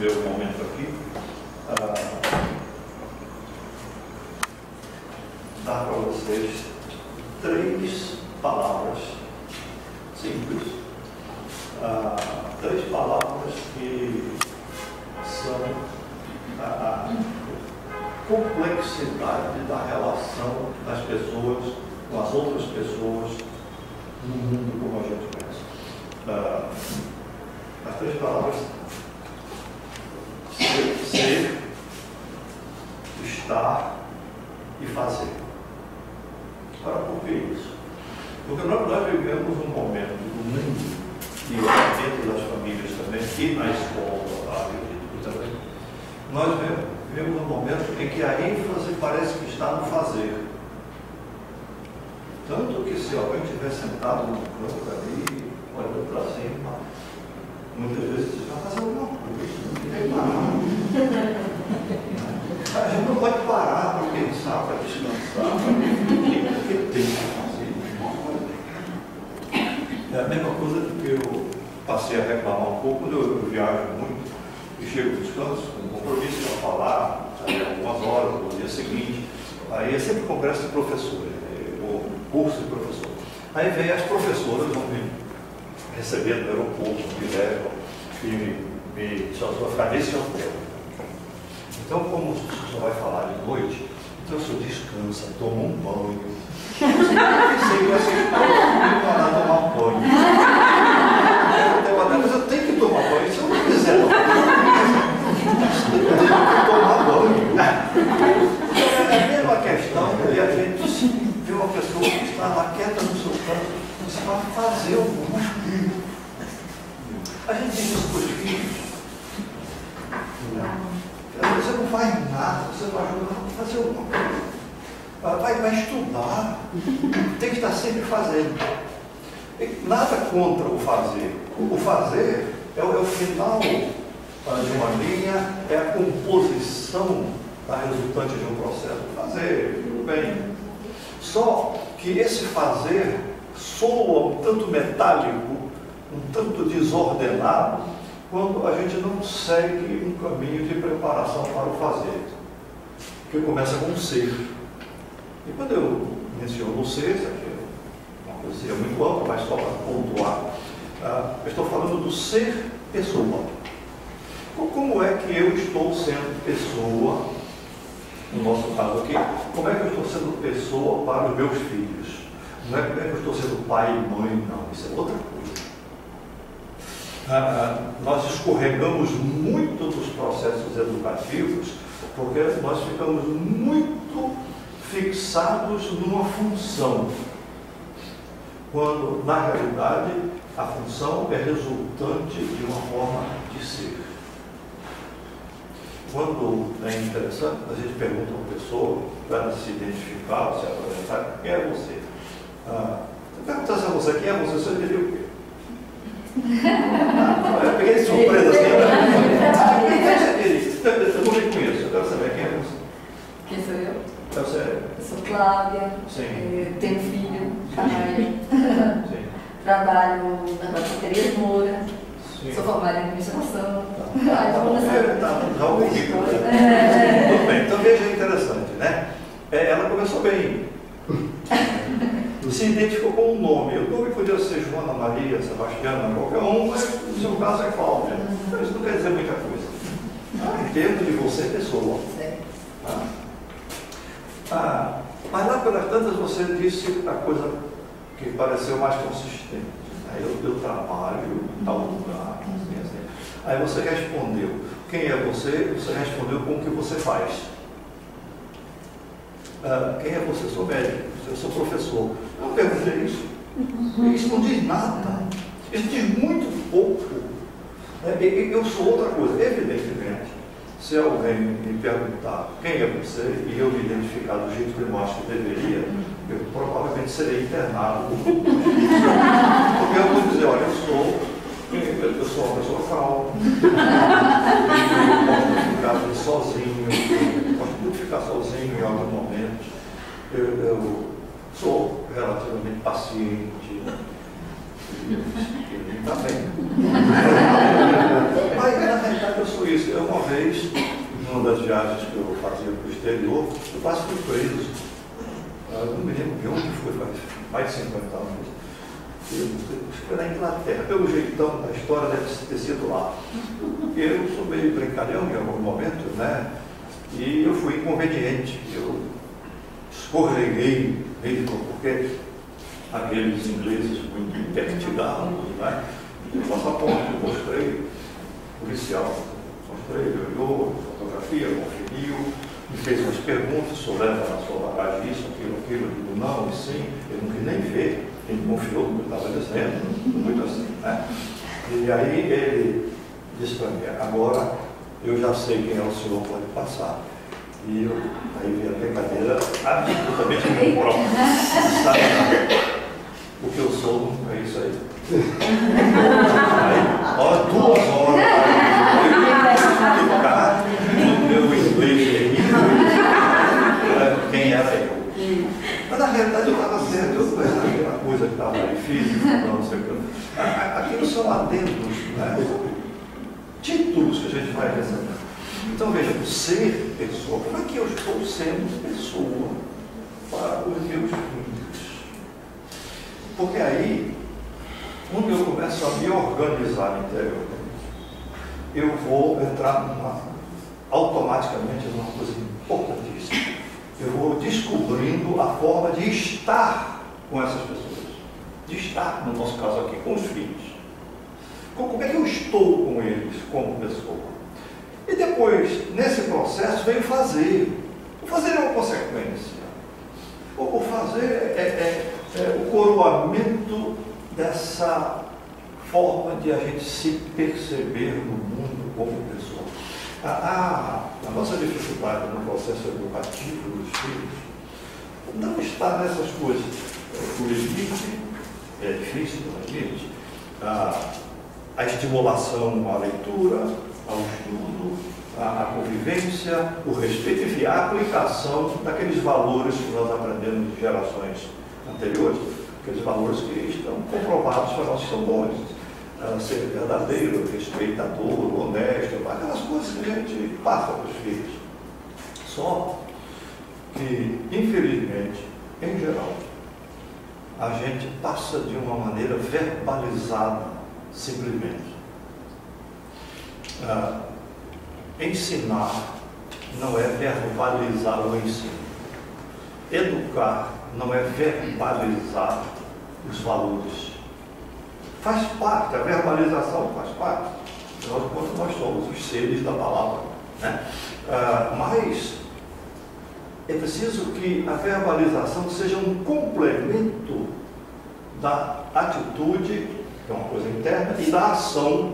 meu momento aqui, dar para vocês 3 palavras simples, 3 palavras que são a complexidade da relação das pessoas com as outras pessoas no mundo como a gente conhece. As 3 palavras: ser, estar e fazer. Agora, por que isso? Porque nós vivemos um momento do mundo, e dentro das famílias também, e na escola, acredito também, nós vivemos um momento em que a ênfase parece que está no fazer. Tanto que se alguém estiver sentado no canto ali, olhando para cima, muitas vezes você vai fazer alguma coisa, não tem nada. A gente não pode parar para pensar, para descansar, porque tem que fazer. É a mesma coisa que eu passei a reclamar um pouco quando eu viajo muito e chego no descanso, com um compromisso para falar, algumas horas, no dia seguinte. Aí é sempre congresso de professores, ou curso de professor. Aí vem as professoras, vão me receber no aeroporto, me levam e me chamam a ficar nesse hotel. Então, como você só vai falar de noite, então o senhor descansa, toma um banho. Eu pensei que vocês podem parar tomar um banho. Mas eu tenho que tomar banho, se eu não quiser tomar banho. É a mesma questão, e a gente vê uma pessoa que está lá quieta no seu canto, você vai fazer alguma coisa. A gente diz isso para os filhos. Você não faz nada, você não ajuda a fazer alguma coisa. Vai estudar. Tem que estar sempre fazendo. Nada contra o fazer. O fazer é o final de uma linha, é a composição resultante de um processo. Fazer, tudo bem. Só que esse fazer soa um tanto metálico, um tanto desordenado, quando a gente não segue um caminho de preparação para o fazer, que começa com o ser. E quando eu menciono o ser, isso aqui é uma coisa muito ampla, mas só para pontuar, eu estou falando do ser pessoa. Como é que eu estou sendo pessoa, no nosso caso aqui, como é que eu estou sendo pessoa para os meus filhos? Não é como é que eu estou sendo pai e mãe, não, isso é outra coisa. Nós escorregamos muito dos processos educativos porque nós ficamos muito fixados numa função, quando na realidade a função é resultante de uma forma de ser. Quando é interessante, a gente pergunta a uma pessoa para se identificar, se apresentar, quem é você? Se perguntasse a você quem é você, você diria o quê? Eu peguei de surpresa assim. Eu não me conheço, eu quero saber quem é você. Quem sou eu? Eu sou Cláudia. Sim. Tenho filho, Caio. Trabalho na Bateria de Moura. Sim. Sou formada em administração. Já ouvi. Tudo bem, então veja, é interessante, né? Ela começou bem. Se identificou com um nome. O nome podia ser Joana, Maria, Sebastiana, qualquer um, mas no seu caso é Cláudia. Então, isso não quer dizer muita coisa. Em termos de você, pessoa. Mas lá pelas tantas você disse a coisa que pareceu mais consistente. Eu trabalho em tal lugar. Assim. Aí você respondeu. Quem é você? Você respondeu com o que você faz. Quem é você? Eu sou médico, eu sou professor. Eu perguntei isso. Isso não diz nada. Isso diz muito pouco. Eu sou outra coisa. Evidentemente, se alguém me perguntar quem é você e eu me identificar do jeito que eu acho que deveria, eu provavelmente serei internado. Porque eu vou dizer, olha, eu sou uma pessoa calma, eu gosto de ficar sozinho, eu gosto muito de ficar sozinho em alguns momentos, eu sou relativamente paciente, ele está bem. Mas na realidade eu sou isso. Eu, uma vez, numa das viagens que eu fazia para o exterior, eu quase fui preso. Eu não me lembro de onde foi, faz mais de 50 anos. Foi na Inglaterra. Pelo jeitão da história, deve ter sido lá. Eu sou meio brincalhão em algum momento, né? E eu fui inconveniente. Eu escorreguei mesmo, porque aqueles ingleses muito impertigados, né? E o passaporte eu mostrei, o policial mostrei, ele olhou, fotografia, conferiu, me fez umas perguntas, o senhor leva na sua bagagem isso, aquilo, eu digo não, e sim, ele não quis nem ver, ele confiou no que eu estava dizendo, muito assim, né? E aí ele disse para mim, agora eu já sei quem é o senhor, pode passar. E eu, aí veio a brincadeira absolutamente imprópria, sabe? O que eu sou é isso aí. Aí, ó, 2 horas, eu meu inglês terrível, quem era eu. Mas na realidade eu estava certo, eu não era aquela coisa que estava aí, física, não sei o que. Aquilo são adendos, né? Títulos que a gente vai recebendo. Então veja, o ser pessoa, como é que eu estou sendo pessoa para os meus filhos? Porque aí, quando eu começo a me organizar interiormente, eu vou entrar automaticamente numa coisa importantíssima. Eu vou descobrindo a forma de estar com essas pessoas. De estar, no nosso caso aqui, com os filhos. Como é que eu estou com eles como pessoa? E depois, nesse processo, vem o fazer. O fazer é uma consequência. O fazer é o coroamento dessa forma de a gente se perceber no mundo como pessoa. A nossa dificuldade no processo educativo dos filhos não está nessas coisas. O limite é difícil, o limite. A estimulação à leitura, ao estudo, a convivência, o respeito, enfim, a aplicação daqueles valores que nós aprendemos de gerações anteriores, aqueles valores que estão comprovados para nós que são bons. Ser verdadeiro, respeitador, honesto, aquelas coisas que a gente passa para os filhos. Só que, infelizmente, em geral, a gente passa de uma maneira verbalizada, simplesmente. Ensinar não é verbalizar o ensino. Educar não é verbalizar os valores. Faz parte, a verbalização faz parte. Quando nós somos os seres da palavra, né? Mas é preciso que a verbalização seja um complemento da atitude, que é uma coisa interna, e da ação,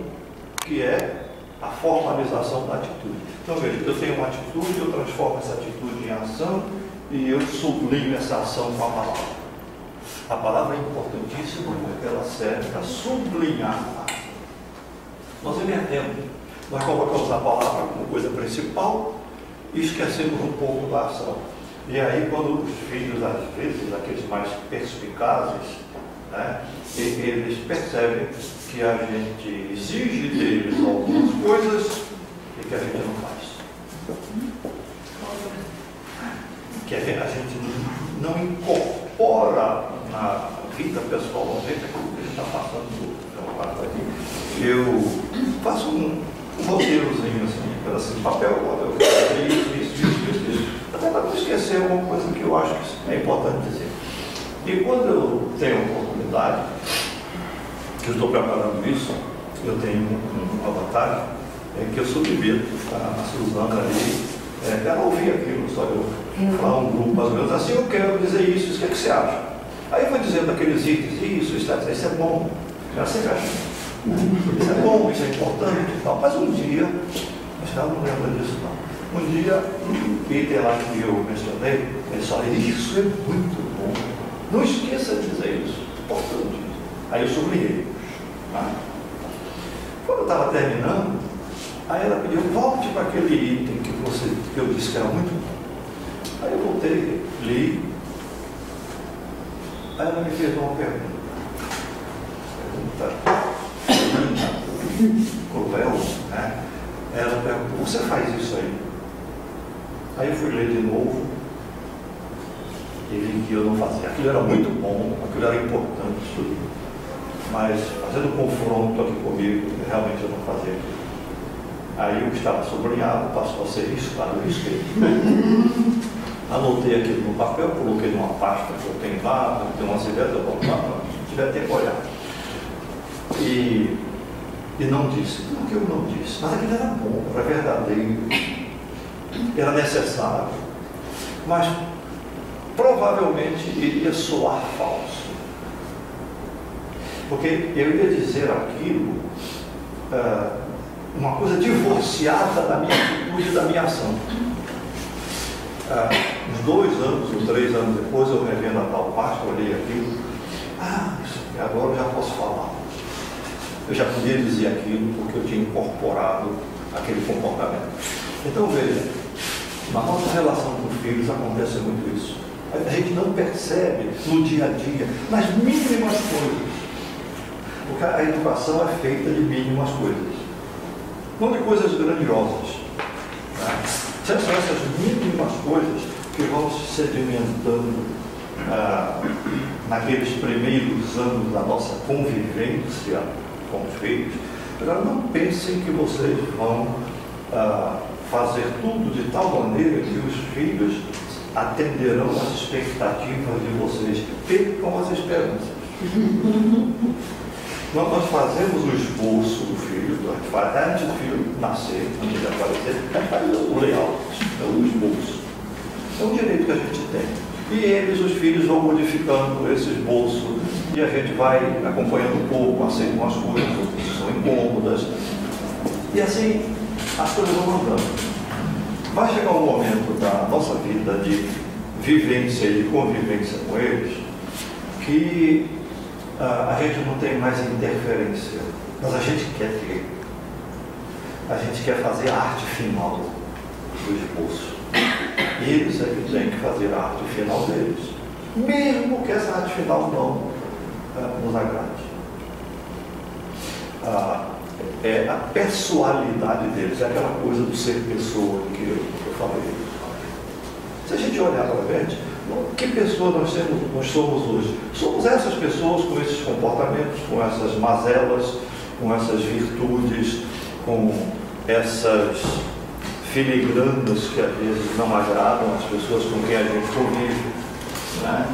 que é a formalização da atitude. Então veja, eu tenho uma atitude, eu transformo essa atitude em ação e eu sublinho essa ação com a palavra. A palavra é importantíssima porque ela serve para sublinhar a ação. Nós invertemos, nós colocamos a palavra como coisa principal e esquecemos um pouco da ação. E aí quando os filhos, às vezes, aqueles mais perspicazes, né, eles percebem que a gente exige deles algumas coisas e que a gente não faz. Que a gente não incorpora na vida pessoal da gente aquilo que a gente está passando aqui. Eu faço um roteirozinho assim, um pedacinho de papel, eu isso, até para não esquecer alguma coisa que eu acho que é importante dizer. E quando eu tenho a oportunidade, que eu estou preparando isso, eu tenho uma vantagem, que eu submeto a Suzana ali, ela ouvir aquilo, só eu falar um grupo mais ou menos assim, eu quero dizer isso, o que você acha? Aí eu vou dizendo aqueles itens, isso é bom, já sempre acha, isso é bom, isso é importante e tal, mas um dia, acho que ela não lembra disso não, um dia, o Peter lá que eu mencionei, ele falou, isso é muito bom, não esqueça de dizer isso, importante. Aí eu sublinhei. Tá? Quando eu estava terminando, aí ela pediu, volte para aquele item que eu disse que era muito bom. Aí eu voltei, li. Aí ela me fez uma pergunta. Pergunta cruel, né? Aí ela perguntou, você faz isso aí? Aí eu fui ler de novo e vi que eu não fazia. Aquilo era muito bom, aquilo era importante, mas fazendo confronto aqui comigo, realmente eu não fazia aquilo. Aí o que estava sublinhado passou a ser riscado, eu risquei. Anotei aquilo no papel, coloquei numa pasta que eu tenho lá, tenho umas ideias, eu vou lá, se tiver tempo olhar. E não disse. Por que eu não disse? Mas aquilo era bom, era verdadeiro, era necessário, mas provavelmente iria soar falso. Porque eu ia dizer aquilo, uma coisa divorciada da minha atitude e da minha ação. Uns 2 anos ou 3 anos depois, eu revendo a tal pasta, olhei aquilo, isso aqui, agora eu já posso falar. Eu já podia dizer aquilo porque eu tinha incorporado aquele comportamento. Então veja, na nossa relação com filhos acontece muito isso. A gente não percebe no dia a dia, nas mínimas coisas. Porque a educação é feita de mínimas coisas, não de coisas grandiosas. Né? São essas mínimas coisas que vão se sedimentando naqueles primeiros anos da nossa convivência com os filhos. Agora, não pensem que vocês vão fazer tudo de tal maneira que os filhos atenderão às expectativas de vocês, percam as esperanças. Nós fazemos o esboço do filho, antes do filho nascer, antes de aparecer, a gente faz o layout, o esboço. É um direito que a gente tem. E eles, os filhos, vão modificando esse esboço e a gente vai acompanhando um pouco, aceitam as coisas, outras são incômodas. E assim, as coisas vão andando. Vai chegar um momento da nossa vida de vivência e de convivência com eles que a gente não tem mais interferência, mas a gente quer ter. A gente quer fazer a arte final do esboço. E eles é que têm que fazer a arte final deles, mesmo que essa arte final não nos agrade. É a pessoalidade deles, é aquela coisa do ser pessoa que eu falei. Se a gente olhar para frente, que pessoa nós somos hoje? Somos essas pessoas com esses comportamentos, com essas mazelas, com essas virtudes, com essas filigranas que às vezes não agradam as pessoas com quem a gente convive. Né?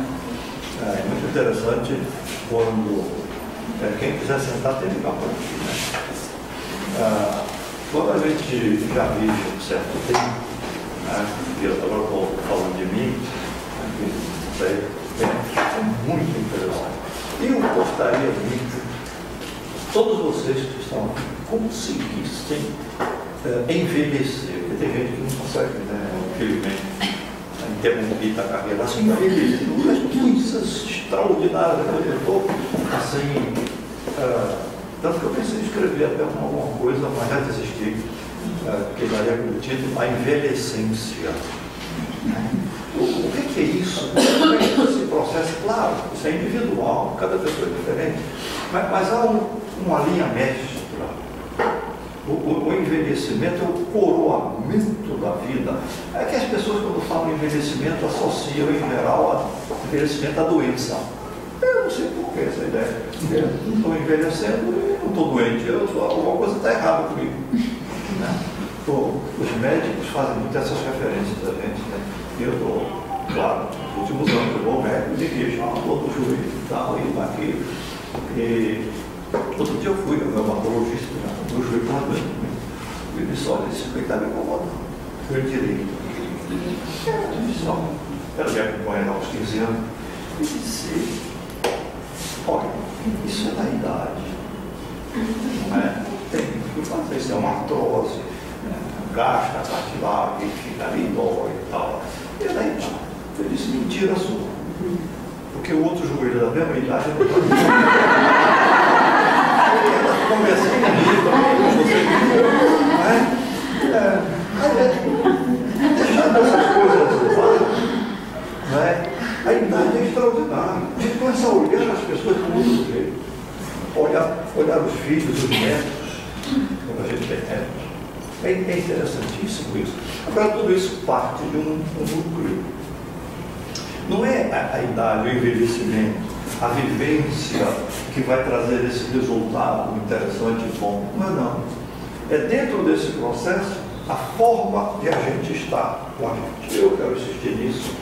É muito interessante quando quem quiser sentar tem que ficar por aqui. Né? Quando a gente já vive um certo tempo, né? E eu agora estou falando de mim, é muito interessante. E eu gostaria muito todos vocês que estão aqui conseguissem envelhecer, porque tem gente que não consegue, né, infelizmente, interromper a carreira, assim, envelhecer, mas coisas extraordinárias. Eu estou assim, tanto que eu pensei em escrever até alguma coisa, mas já desisti, que daria como título A Envelhecência. O que é isso? Como é que esse processo? Claro, isso é individual, cada pessoa é diferente, mas há uma linha mestra. O envelhecimento é o coroamento da vida. É que as pessoas, quando falam em envelhecimento, associam em geral a envelhecimento à doença. Eu não sei por que essa ideia. Eu estou envelhecendo e não estou doente. Alguma coisa está errada comigo. Né? Os médicos fazem muito essas referências a gente. Né? Eu estou, claro, nos últimos anos, eu vou ao médico e dirijo uma dor do joelho e tal, e aqui. E outro dia eu fui ao reumatologista, o meu joelho estava doendo. Ele disse, olha, esse joelho está me incomodando. Joelho direito. Ela me acompanha há uns 15 anos. E disse, olha, isso é da idade. Não é? Tem que fazer, isso é uma artrose. Gasta a cartilagem, fica ali, dói e tal. E é da idade. Eu disse, mentira sua. Porque o outro joelho da mesma idade não está. Ela conversando comigo, deixando essas coisas de lado, né? A idade é extraordinária. A gente começa a olhar as pessoas com outro jeito. Olhar os filhos, os netos, quando a gente tem netos. É interessantíssimo isso. Agora, tudo isso parte de um núcleo. Não é a idade, o envelhecimento, a vivência que vai trazer esse resultado interessante e bom. Não. É dentro desse processo a forma de a gente estar com a gente. Eu quero insistir nisso,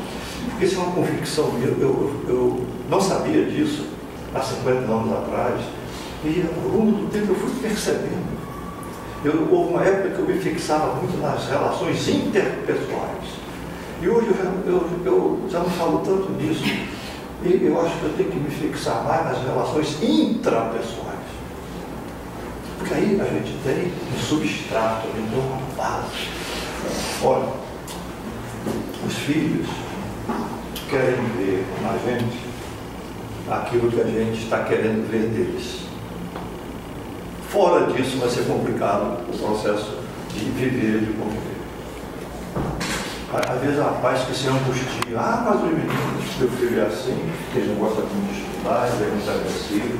porque isso é uma convicção minha. Eu não sabia disso há 50 anos atrás, e ao longo do tempo eu fui percebendo. Houve uma época que eu me fixava muito nas relações interpessoais. E hoje eu já não falo tanto nisso. E eu acho que eu tenho que me fixar mais nas relações intrapessoais. Porque aí a gente tem um substrato, a gente tem uma base. Olha, os filhos querem ver na gente aquilo que a gente está querendo ver deles. Fora disso vai ser complicado o processo de viver e de conviver. Às vezes há pais que se angustiam, mas os meninos, meu filho é assim, ele não gosta muito de estudar, ele é muito agressivo,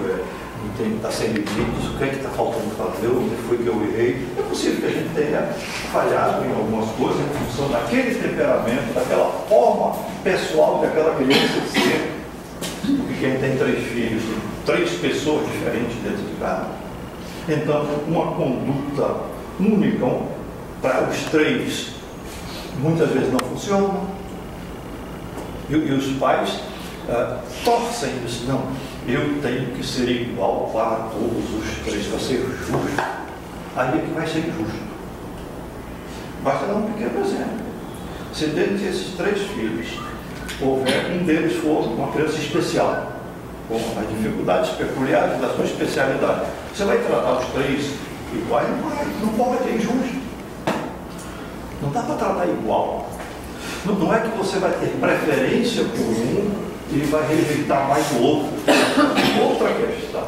está sem limites, o que é que está faltando fazer, onde foi que eu errei. É possível que a gente tenha falhado em algumas coisas em função daquele temperamento, daquela forma pessoal de aquela criança ser. Porque quem tem 3 filhos, tem 3 pessoas diferentes dentro de casa. Então, uma conduta única para os 3 muitas vezes não funciona. E os pais torcem isso. Não, eu tenho que ser igual para todos os 3, para ser justo. Aí é que vai ser justo. Basta dar um pequeno exemplo. Se dentre esses 3 filhos houver um deles for uma criança especial, com as dificuldades peculiares da sua especialidade, você vai tratar os 3 iguais? Não pode, é injusto. Não dá para tratar igual. Não é que você vai ter preferência por um e vai rejeitar mais o outro. Outra questão.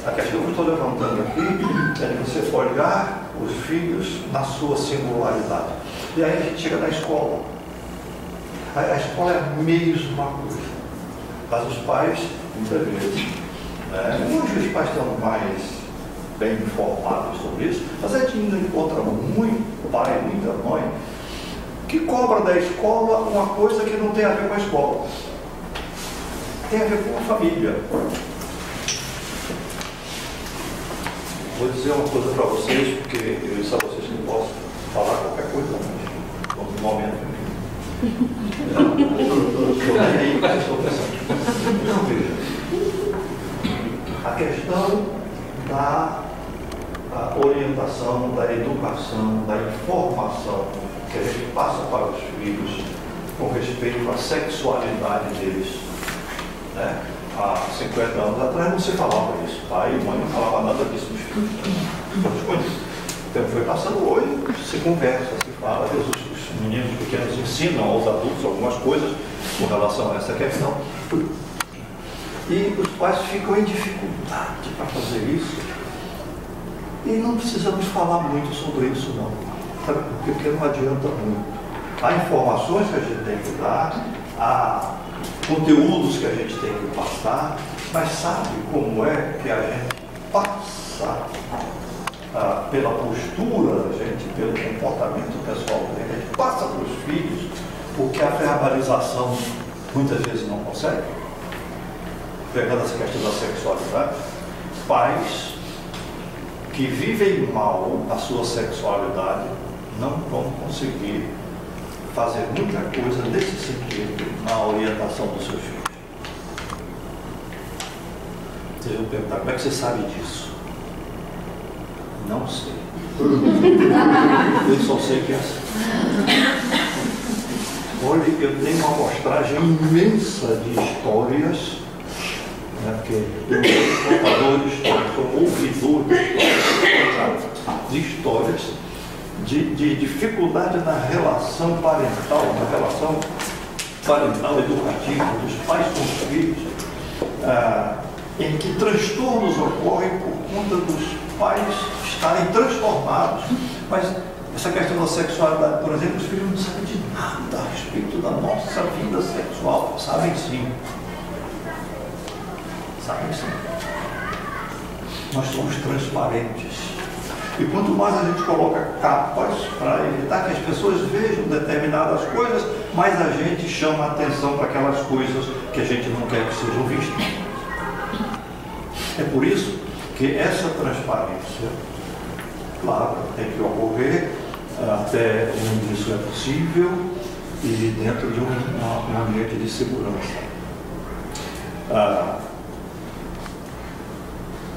A questão que eu estou levantando aqui é que você olhar os filhos na sua singularidade. E aí a gente chega na escola. A escola é a mesma coisa. Mas os pais, muitas vezes, hoje os pais estão mais bem informados sobre isso, mas a gente ainda encontra muito pai, muita mãe, que cobra da escola uma coisa que não tem a ver com a escola. Tem a ver com a família. Vou dizer uma coisa para vocês, porque eu disse a vocês que posso falar qualquer coisa, mas no momento Não, veja. A questão da orientação, da educação, da informação que a gente passa para os filhos com respeito à sexualidade deles. Né? Há 50 anos atrás não se falava isso. Pai e mãe não falavam nada disso dos filhos. O tempo foi passando, hoje se conversa, se fala, os meninos pequenos ensinam aos adultos algumas coisas com relação a essa questão. E os pais ficam em dificuldade para fazer isso. E não precisamos falar muito sobre isso, não. Porque não adianta muito. Há informações que a gente tem que dar, há conteúdos que a gente tem que passar, mas sabe como é que a gente passa pela postura da gente, pelo comportamento pessoal da gente, a gente passa para os filhos, porque a verbalização muitas vezes não consegue. Pegando essa questão da sexualidade, pais que vivem mal a sua sexualidade não vão conseguir fazer muita coisa nesse sentido na orientação dos seus filhos. Vocês vão perguntar, como é que você sabe disso? Não sei. Eu só sei que é assim. Olha, eu tenho uma amostragem imensa de histórias, porque eu sou contador de histórias, sou ouvidor de histórias de dificuldade na relação parental, educativa dos pais com os filhos, em que transtornos ocorrem por conta dos pais estarem transtornados. Mas essa questão da sexualidade, por exemplo, os filhos não sabem de nada a respeito da nossa vida sexual. Sabem sim. Sabem sim. Nós somos transparentes. E quanto mais a gente coloca capas para evitar que as pessoas vejam determinadas coisas, mais a gente chama a atenção para aquelas coisas que a gente não quer que sejam vistas. É por isso que essa transparência, claro, tem que ocorrer até onde isso é possível e dentro de um ambiente de segurança.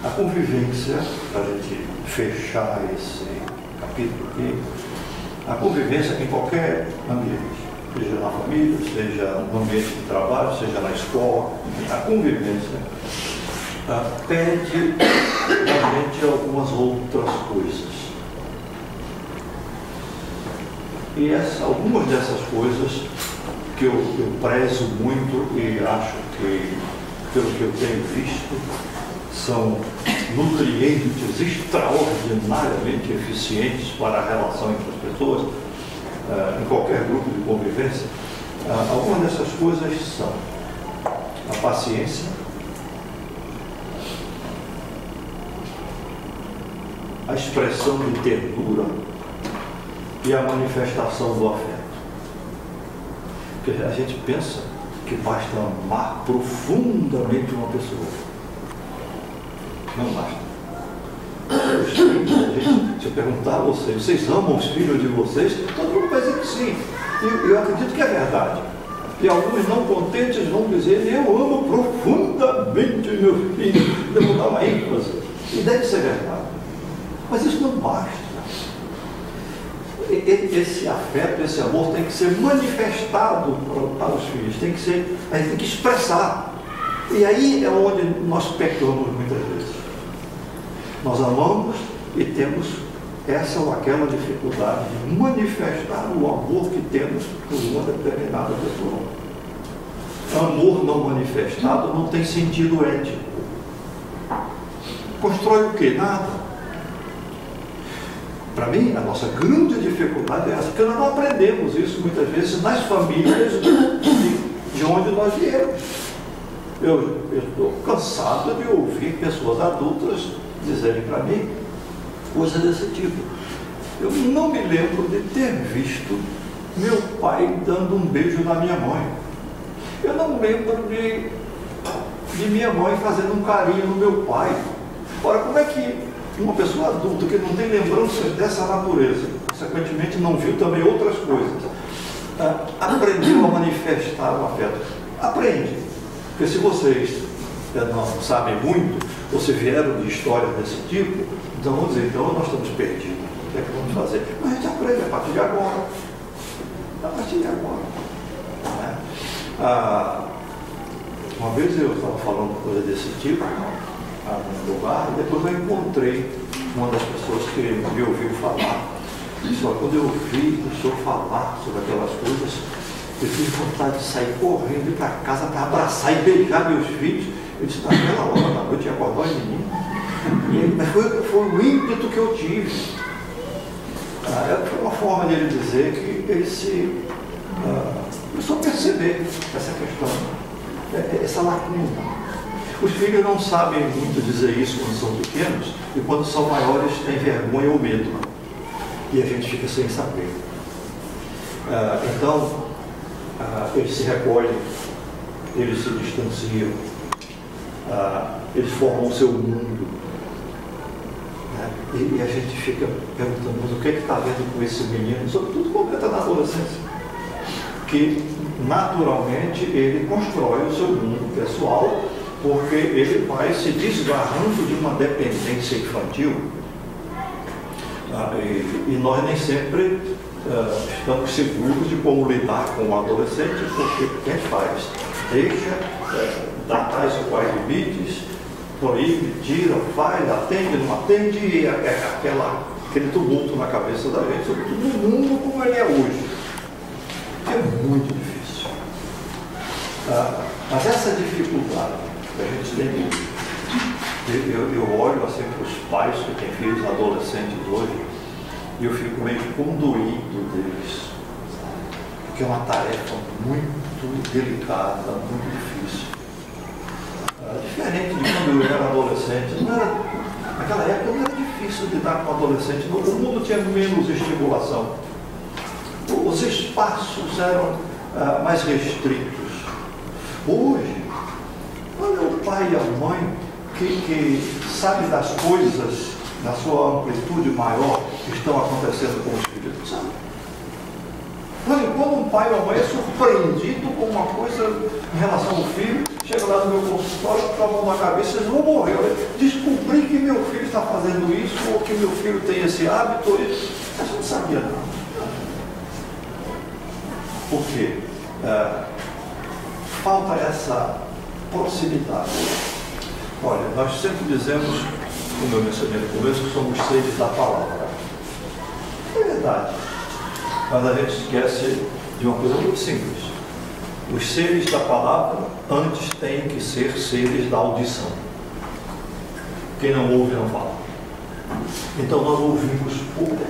A convivência, para a gente fechar esse capítulo aqui, a convivência em qualquer ambiente, seja na família, seja no ambiente de trabalho, seja na escola, a convivência pede da gente algumas outras coisas. E algumas dessas coisas que eu prezo muito e acho que, pelo que eu tenho visto, são nutrientes extraordinariamente eficientes para a relação entre as pessoas, em qualquer grupo de convivência. Algumas dessas coisas são a paciência, a expressão de ternura e a manifestação do afeto. Porque a gente pensa que basta amar profundamente uma pessoa. Não basta. Se eu perguntar a vocês amam os filhos de vocês? Todo mundo vai dizer que sim. E eu acredito que é verdade. E alguns não contentes vão dizer: eu amo profundamente meu filho. Eu vou dar uma ênfase. E deve ser verdade. Mas isso não basta. Esse afeto, esse amor tem que ser manifestado para os filhos. A gente tem que expressar. E aí é onde nós pecamos muitas vezes. Nós amamos e temos essa ou aquela dificuldade de manifestar o amor que temos por uma determinada pessoa. Amor não manifestado não tem sentido ético. Constrói o quê? Nada. Para mim, a nossa grande dificuldade é essa, porque nós não aprendemos isso muitas vezes nas famílias de onde nós viemos. Eu estou cansado de ouvir pessoas adultas dizerem para mim coisas desse tipo. Eu não me lembro de ter visto meu pai dando um beijo na minha mãe. Eu não lembro de minha mãe fazendo um carinho no meu pai. Ora, como é que uma pessoa adulta que não tem lembranças dessa natureza, consequentemente não viu também outras coisas, aprendeu a manifestar o afeto? Aprende. Porque se vocês não sabem muito, ou se vieram de histórias desse tipo, então vamos dizer, então nós estamos perdidos. O que é que vamos fazer? Mas a gente aprende a partir de agora. A partir de agora. Uma vez eu estava falando coisa desse tipo no lugar, e depois eu encontrei uma das pessoas que me ouviu falar. Só quando eu ouvi o senhor falar sobre aquelas coisas, eu tive vontade de sair correndo, ir para casa para abraçar e beijar meus filhos. Eu disse: naquela hora da noite ia acordar os meninos. Mas foi o ímpeto que eu tive. Foi uma forma dele dizer que ele começou a perceber essa questão, essa lacuna. Os filhos não sabem muito dizer isso quando são pequenos, e quando são maiores têm vergonha ou medo. E a gente fica sem saber. Então, eles se recolhem, eles se distanciam, eles formam o seu mundo. E a gente fica perguntando: mas o que está vendo com esse menino? Sobretudo quando ele está na adolescência. Que naturalmente ele constrói o seu mundo pessoal, porque ele vai se desgarrando de uma dependência infantil. E nós nem sempre estamos seguros de como lidar com o adolescente, porque quem faz? Deixa, dá tais ou quais limites, proíbe, tira, faz, atende, não atende, e aquele tumulto na cabeça da gente, sobretudo no mundo como ele é hoje. É muito difícil. Mas essa dificuldade que a gente tem, eu olho assim para os pais que têm filhos adolescentes hoje, e eu fico meio condoído deles, porque é uma tarefa muito delicada, muito difícil. Diferente de quando eu era adolescente, naquela época não era difícil. difícil lidar com adolescentes. O mundo tinha menos estimulação. Os espaços eram mais restritos. Hoje, olha o pai e a mãe que sabe das coisas na sua amplitude maior que estão acontecendo com os filhos, sabe? Olha, quando um pai ou uma mãe é surpreendido com uma coisa em relação ao filho, chega lá no meu consultório, toma uma cabeça e diz, vou morrer. Eu descobri que meu filho está fazendo isso, ou que meu filho tem esse hábito. Mas eu não sabia não. Por quê? Falta essa proximidade. Olha, nós sempre dizemos, como eu mencionei no começo, que somos seres da palavra. É verdade. Mas a gente esquece de uma coisa muito simples. Os seres da palavra antes têm que ser seres da audição. Quem não ouve não fala. Então nós ouvimos pouco.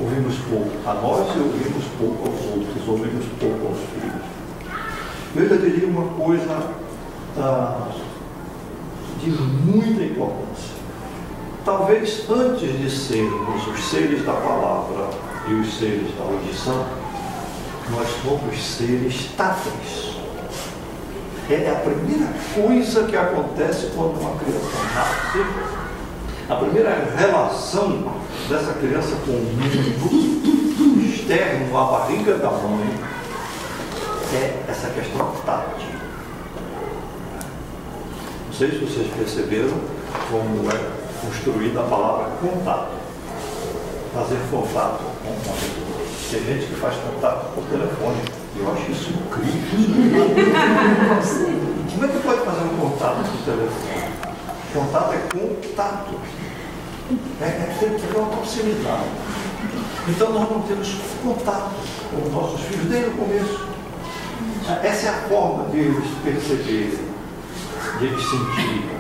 Ouvimos pouco a nós e ouvimos pouco aos outros, ouvimos pouco aos filhos. Eu ainda diria uma coisa de muita importância. Talvez antes de sermos os seres da palavra e os seres da audição, nós somos seres táteis. É a primeira coisa que acontece quando uma criança nasce. A primeira relação dessa criança com o mundo externo, a barriga da mãe, é essa questão tátil. Não sei se vocês perceberam como é construída a palavra contato. Fazer contato com uma pessoa. Tem gente que faz contato por telefone. Eu acho isso incrível. Como é que pode fazer um contato por telefone? Contato é contato. Tem que ter uma proximidade. Então nós não temos contato com os nossos filhos desde o começo. Essa é a forma de eles perceberem, de eles sentirem.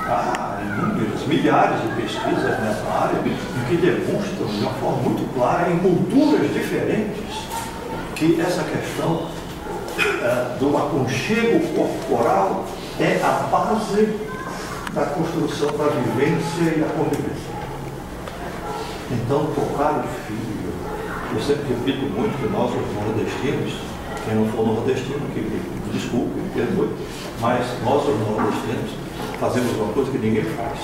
Há inúmeras, milhares de pesquisas nessa área que demonstram de uma forma muito clara, em culturas diferentes, que essa questão do aconchego corporal é a base da construção da vivência e da convivência. Então, tocar o filho, eu sempre repito muito que nós, os nordestinos, quem não for nordestino, que me desculpe, me perdoe, mas nós, os nordestinos, fazemos uma coisa que ninguém faz.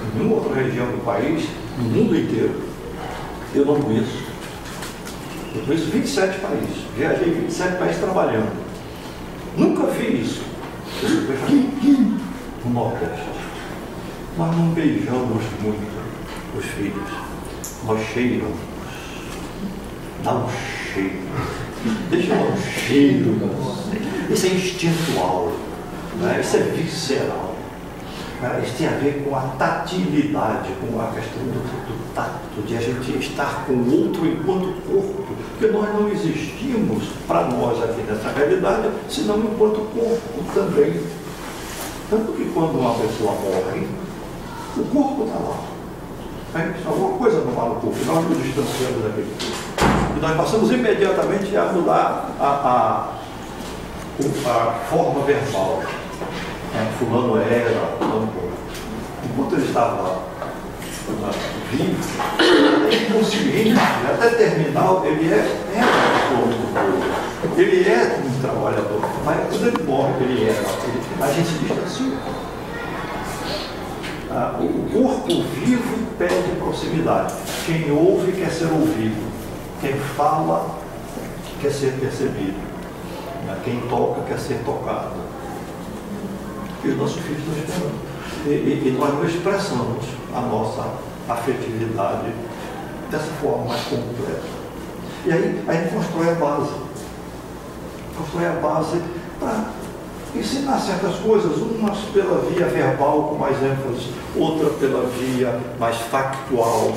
Em nenhuma outra região do país, no mundo inteiro, eu não conheço. Eu conheço 27 países, viajei 27 países trabalhando. Nunca vi isso. Eu vejo aqui no Nordeste. Nós não beijamos muito os filhos, nós cheiramos. Dá um cheiro. Deixa eu dar um cheiro. Isso é instintual, né? Isso é visceral. Isso tem a ver com a tatilidade, com a questão do tato, de a gente estar com o outro enquanto corpo, porque nós não existimos para nós aqui nessa realidade, senão enquanto corpo também. Tanto que quando uma pessoa morre, o corpo está lá. Alguma coisa não vai no corpo, nós nos distanciamos daquele corpo. E nós passamos imediatamente a mudar a forma verbal. Fulano era, fulano foi. Enquanto ele estava vivo, inconsciente, até terminal, ele era do povo. Ele é um trabalhador. Mas quando ele morre, ele era. A gente se distancia. O corpo vivo pede proximidade. Quem ouve quer ser ouvido. Quem fala quer ser percebido. Quem toca quer ser tocado. E os nossos filhos estão esperando. E nós não expressamos a nossa afetividade dessa forma mais completa. E aí a gente constrói a base. Constrói a base para ensinar certas coisas, umas pela via verbal com mais ênfase, outra pela via mais factual,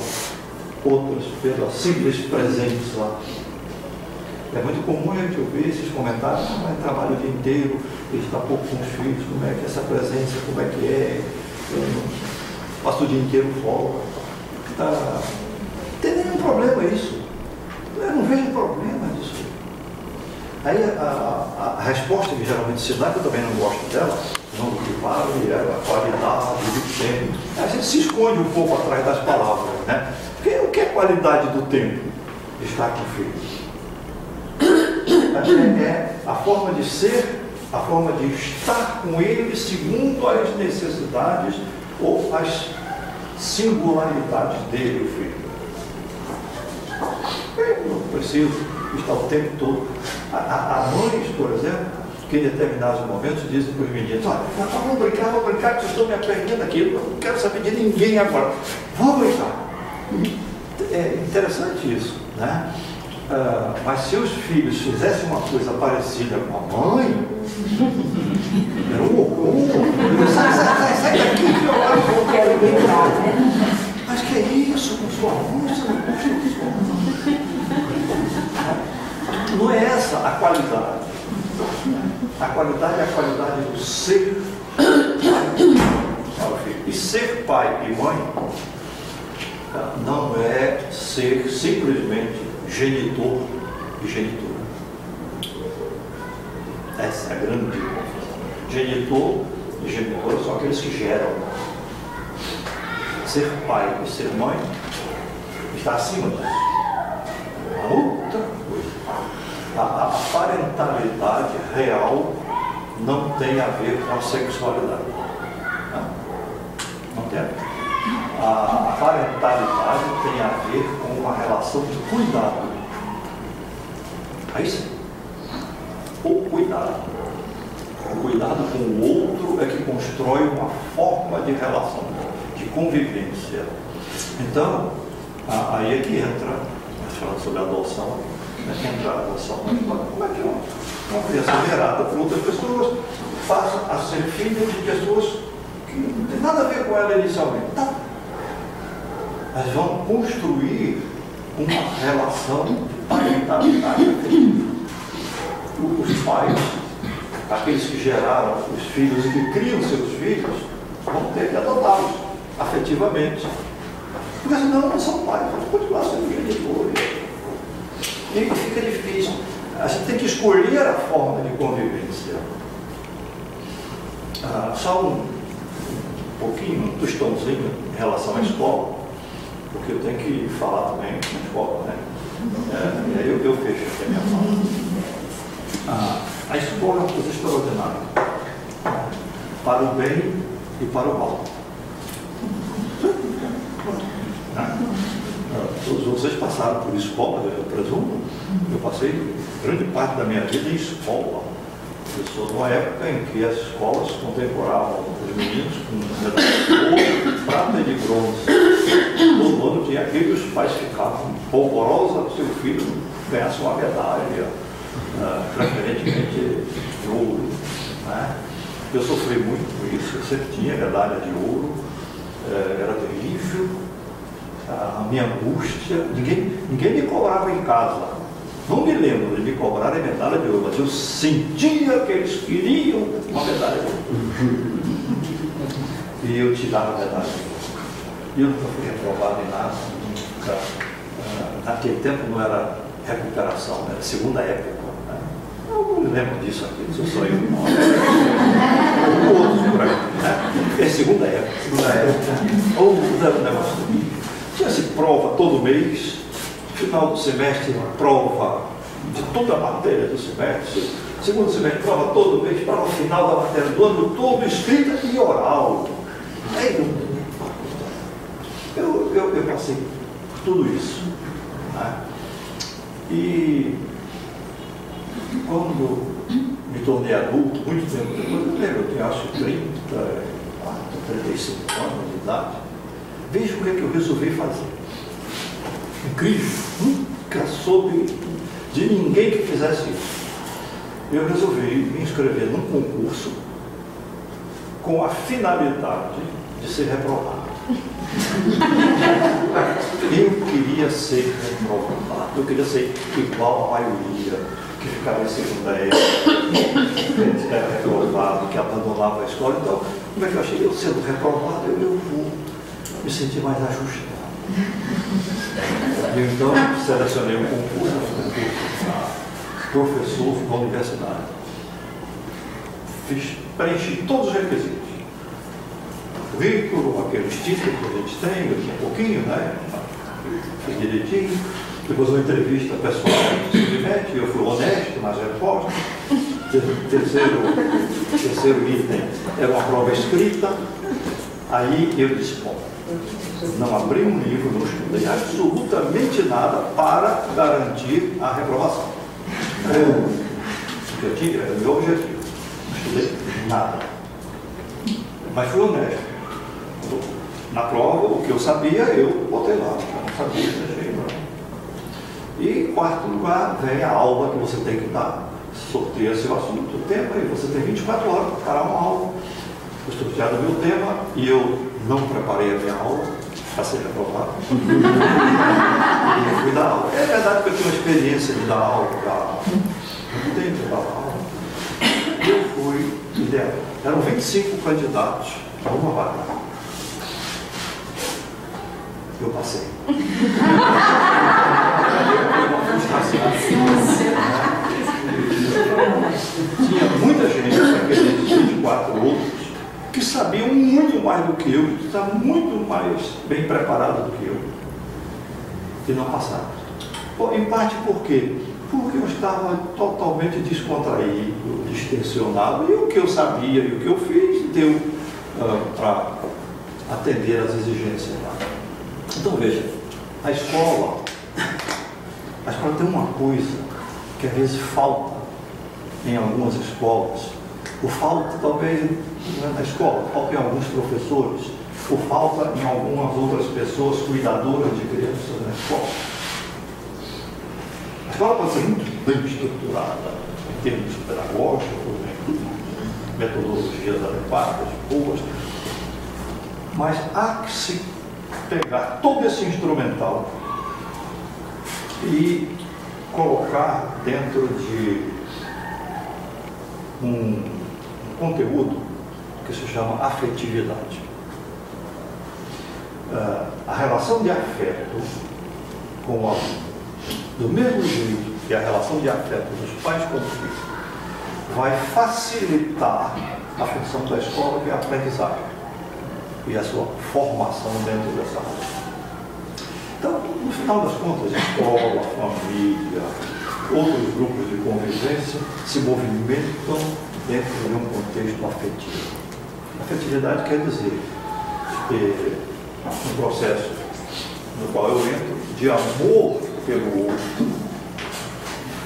outras pela simples presença. É muito comum a gente ouvir esses comentários, mas trabalha o dia inteiro, ele está pouco com os filhos, como é que essa presença, como é que é, eu passo o dia inteiro fora. Não tem nenhum problema isso. Eu não vejo problema disso. Aí a resposta que geralmente se dá, que eu também não gosto dela, não do que vale, é a qualidade do tempo. A gente se esconde um pouco atrás das palavras, né? Porque o que é qualidade do tempo? Estar com o filho. É a forma de ser, a forma de estar com ele segundo as necessidades ou as singularidades dele, o filho. Eu não preciso estar o tempo todo. Há mães, por exemplo, que em determinados momentos dizem para os meninos: olha, vou brincar, que vocês estão me aprendendo aqui, eu não quero saber de ninguém agora. Vamos brincar. É interessante isso, né? Mas se os filhos fizessem uma coisa parecida com a mãe, era um horror. Sai daqui que eu não quero brincar. Mas que é isso com sua mãe? Você não gosta com sua mãe? Não é essa a qualidade. A qualidade é a qualidade do ser pai. E ser pai e mãe não é ser simplesmente genitor e genitora. Essa é a grande diferença. Genitor e genitora são aqueles que geram. Ser pai e ser mãe está acima disso. Outra coisa. A parentalidade real não tem a ver com a sexualidade. Não tem a ver. A parentalidade tem a ver com uma relação de cuidado. Aí sim. O cuidado. O cuidado com o outro é que constrói uma forma de relação, de convivência. Então, aí é que entra, nós falamos sobre adoção, é que entra a adoção. Como é que uma criança gerada por outras pessoas passa a ser filha de pessoas que não tem nada a ver com ela inicialmente? Tá. Elas vão construir uma relação de parentalidade afetiva. Os pais, aqueles que geraram os filhos e que criam seus filhos, vão ter que adotá-los afetivamente. Porque senão não são pais, vão continuar sendo genitores. E fica difícil. A gente tem que escolher a forma de convivência. Só um pouquinho, um tostãozinho em relação à escola, porque eu tenho que falar também na escola, né? E aí eu fecho aqui a minha fala. A escola é uma coisa extraordinária, para o bem e para o mal. Todos vocês passaram por escola, eu presumo. Eu passei grande parte da minha vida em escola. Eu sou de uma época em que as escolas contemporavam os meninos com medalha de ouro, prata e de bronze. Todo ano tinha aqueles pais que ficavam polvorosos, seu filho ganhasse uma medalha, preferentemente de ouro. Né? Eu sofri muito com isso, eu sempre tinha medalha de ouro, era terrível. A minha angústia, ninguém me cobrava em casa. Não me lembro de me cobrar a medalha de ouro, mas eu sentia que eles queriam uma medalha de ouro. E eu tirava a medalha de ouro. E eu nunca fui reprovado em nada, nunca. Naquele tempo não era recuperação, era segunda época. Né? Eu não me lembro disso aqui, isso sou eu. Outros por aí. Né? É segunda época. Ou um negócio do tinha-se prova todo mês, final do semestre, prova de toda a matéria do semestre, segundo semestre, prova todo mês, prova final da matéria do ano todo, escrita e oral. Eu passei por tudo isso. Né? E quando me tornei adulto, muito tempo depois, eu lembro, eu tinha acho 35 anos de idade. Veja o que é que eu resolvi fazer. Incrível. Nunca soube de ninguém que fizesse isso. Eu resolvi me inscrever num concurso com a finalidade de ser reprovado. Eu queria ser reprovado. Eu queria ser igual à maioria que ficava em segunda época, que era reprovado, que abandonava a escola. Então, como é que eu achei? Eu sendo reprovado, eu vou me sentir mais ajustado. E então selecionei um concurso professor da universidade. Preenchi todos os requisitos. Currículo, aqueles títulos que a gente tem, um pouquinho, né? Fiz direitinho. Depois uma entrevista pessoal que se submete, eu fui honesto nas respostas. Terceiro item era uma prova escrita. Aí eu disse, bom, não abri um livro, não estudei absolutamente nada para garantir a reprovação. Era o meu objetivo. Não estudei nada. Mas fui honesto. Na prova, o que eu sabia, eu botei lá. Eu não sabia, deixei lá. E em quarto lugar, vem a aula que você tem que dar. Sorteia seu assunto, o tema, e você tem 24 horas para preparar uma aula. Eu sorteado o meu tema e eu não preparei a minha aula para ser reprovado. E eu fui dar aula. É verdade que eu tinha uma experiência de dar aula, não tenho que dar aula. Eu fui ideal. Eram 25 candidatos a uma vaga. Eu passei. Tinha muita gente, aqueles 24 outros, que sabiam muito mais do que eu, que estavam muito mais bem preparados do que eu, e não passaram. Em parte por quê? Porque eu estava totalmente descontraído, distensionado, e o que eu sabia e o que eu fiz deu para atender às exigências lá. Então veja, a escola tem uma coisa que às vezes falta em algumas escolas, ou falta talvez não é na escola, falta em alguns professores, ou falta em algumas outras pessoas cuidadoras de crianças na escola. A escola pode ser muito bem estruturada em termos pedagógicos, em metodologias adequadas, boas, mas há que se pegar todo esse instrumental e colocar dentro de um conteúdo que se chama afetividade. A relação de afeto com o aluno, do mesmo jeito que a relação de afeto dos pais com o filho, vai facilitar a função da escola, que é a aprendizagem e a sua formação dentro dessa área. Então, no final das contas, escola, família, outros grupos de convivência se movimentam dentro de um contexto afetivo. Afetividade quer dizer um processo no qual eu entro de amor pelo outro.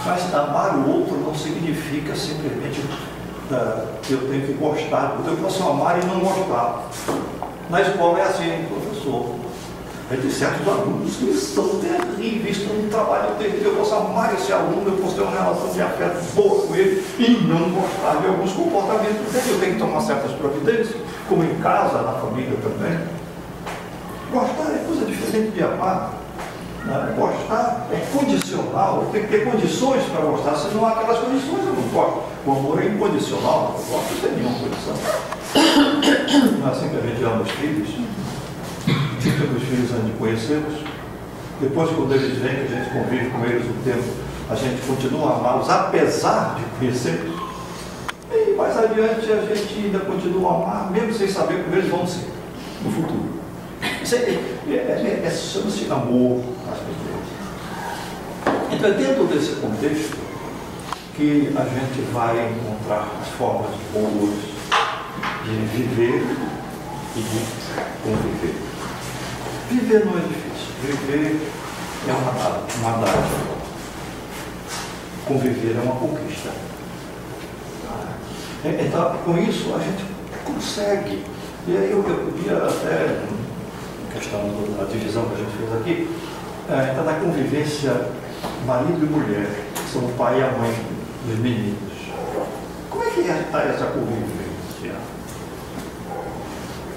Mas amar o outro não significa simplesmente que eu tenho que gostar. Eu posso amar e não gostar. Na escola é assim, professor. Tem certos alunos que são terríveis, estão no trabalho terrível. Eu posso amar esse aluno, eu posso ter uma relação de afeto boa com ele e não gostar de alguns comportamentos dele. Eu tenho que tomar certas providências, como em casa, na família também. Gostar é coisa diferente de amar. Né? Gostar é condicional, tem que ter condições para gostar. Se não há aquelas condições, eu não gosto. O amor é incondicional, eu gosto sem nenhuma condição. Não é assim que a gente ama os filhos? Fica que os filhos antes de conhecê-los. Depois, quando eles vêm, que a gente convive com eles um tempo, a gente continua a amá-los, apesar de conhecê-los. E mais adiante, a gente ainda continua a amar, mesmo sem saber como eles vão ser no futuro. Isso chama-se amor às pessoas. Então, é dentro desse contexto que a gente vai encontrar as formas boas de viver e de conviver. Viver não é difícil. Viver é uma dádiva. Conviver é uma conquista. Então, com isso, a gente consegue. E aí eu podia até, em questão da divisão que a gente fez aqui, então, na convivência marido e mulher, que são o pai e a mãe dos meninos. Como é que está essa convivência?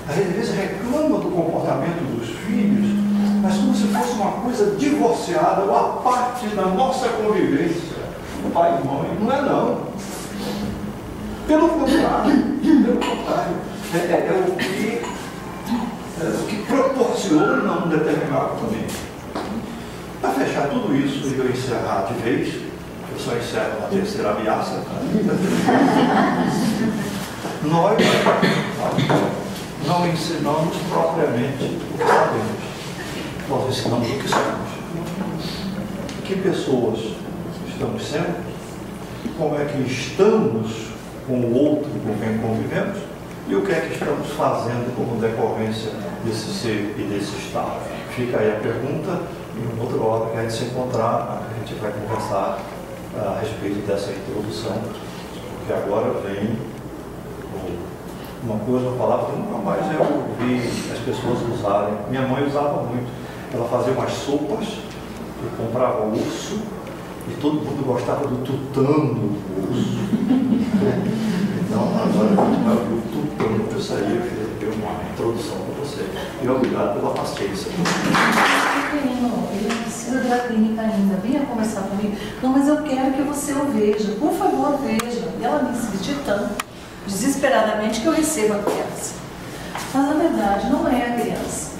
A gente às vezes reclama do comportamento dos filhos, mas como se fosse uma coisa divorciada ou a parte da nossa convivência. Pai e mãe, não é não. Pelo contrário, é o que proporciona um determinado ambiente. Para fechar tudo isso e eu encerrar de vez, eu só encerro na terceira ameaça. Nós não ensinamos propriamente o que sabemos. Nós ensinamos o que somos. Que pessoas estamos sendo? Como é que estamos com o outro com quem convivemos? E o que é que estamos fazendo como decorrência desse ser e desse estado? Fica aí a pergunta, e em outra hora que a gente se encontrar, a gente vai conversar a respeito dessa introdução, porque agora vem uma coisa, uma palavra que nunca mais eu ouvi as pessoas usarem. Minha mãe usava muito. Ela fazia umas sopas, eu comprava urso, e todo mundo gostava do tutano do urso. Então, agora eu vou o tutano para sair, eu dei uma introdução para você. E obrigado pela paciência. Ele precisa da clínica ainda, venha conversar comigo. Não, mas eu quero que você o veja, por favor, veja. E ela me insistiu tanto, desesperadamente, que eu recebo a criança. Mas na verdade não é a criança.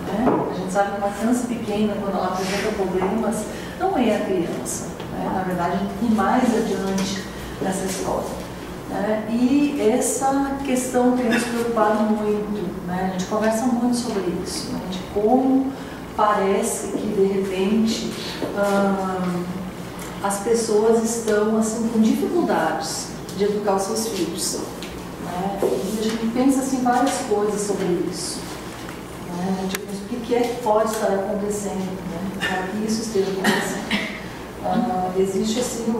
Né? A gente sabe que uma criança pequena, quando ela apresenta problemas, não é a criança. Né? Na verdade, a gente tem mais adiante nessa escola. Né? E essa questão tem nos preocupado muito. Né? A gente conversa muito sobre isso. Né? De como parece que, de repente, as pessoas estão assim, com dificuldades de educar os seus filhos. Né? E a gente pensa assim, várias coisas sobre isso. Né? A gente pensa o que é que pode estar acontecendo, né? Para que isso esteja acontecendo. Existe assim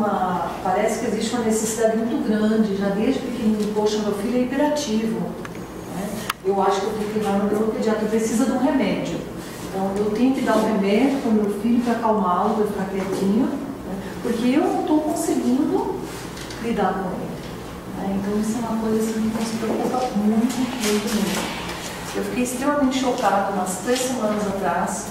parece que existe uma necessidade muito grande, já desde pequenininho. Poxa, meu filho é hiperativo. Né? Eu acho que eu tenho que ir lá no neuropediatra, precisa de um remédio. Então, eu tenho que dar um remédio para o meu filho para acalmá-lo, para ficar quietinho, né? Porque eu não estou conseguindo lidar com ele. Né? Então, isso é uma coisa assim, que nos preocupa muito, muito, muito. Eu fiquei extremamente chocada umas 3 semanas atrás,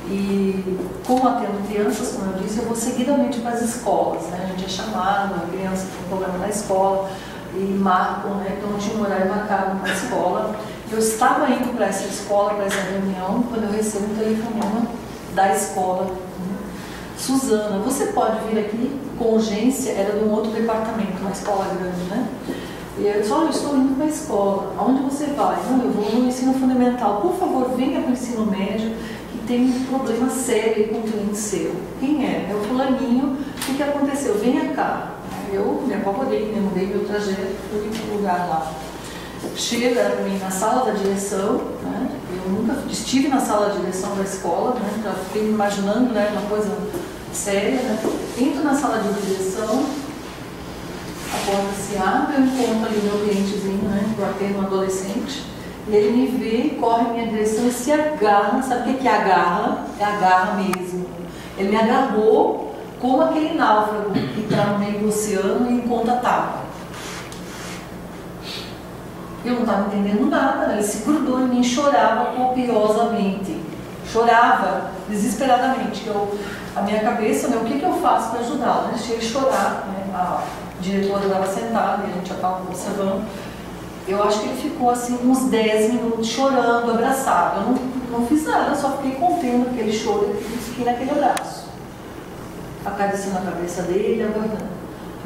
e como atendo crianças, como eu disse, eu vou seguidamente para as escolas. Né? A gente é chamado, a criança tem um problema na escola, e marcam, né? Então, eu tinha um horário marcado para a escola. Eu estava indo para essa escola, para essa reunião, quando eu recebo um telefonema da escola. Suzana, você pode vir aqui com urgência? Era de um outro departamento, uma escola grande, né? E eu disse, olha, eu estou indo para a escola. Aonde você vai? Não, eu vou no ensino fundamental. Por favor, venha para o ensino médio, que tem um problema sério com o cliente seu. Quem é? É o fulaninho. O que aconteceu? Venha cá. Eu me apavorei, né? Mudei meu trajeto, fui para o lugar lá. Chega para mim na sala da direção, né? Eu nunca estive na sala da direção da escola, né? Então, fiquei me imaginando, né? Uma coisa séria, né? Entro na sala de direção, a porta se abre, eu encontro ali o meu clientezinho, né? Eu atendo um adolescente, e ele me vê, corre em minha direção e se agarra. Sabe o que é agarra? É agarra mesmo. Ele me agarrou como aquele náufrago que está no meio do oceano e encontra tábua. Eu não estava entendendo nada, ele se grudou em mim, chorava copiosamente. Chorava desesperadamente. A minha cabeça, né, o que eu faço para ajudá-lo? Deixei ele chorar, né? A diretora estava sentada e a gente já estava observando. Eu acho que ele ficou assim uns 10 minutos chorando, abraçado. Eu não fiz nada, só fiquei contendo aquele choro e fiquei naquele abraço. Acariciando a cabeça dele, aguardando.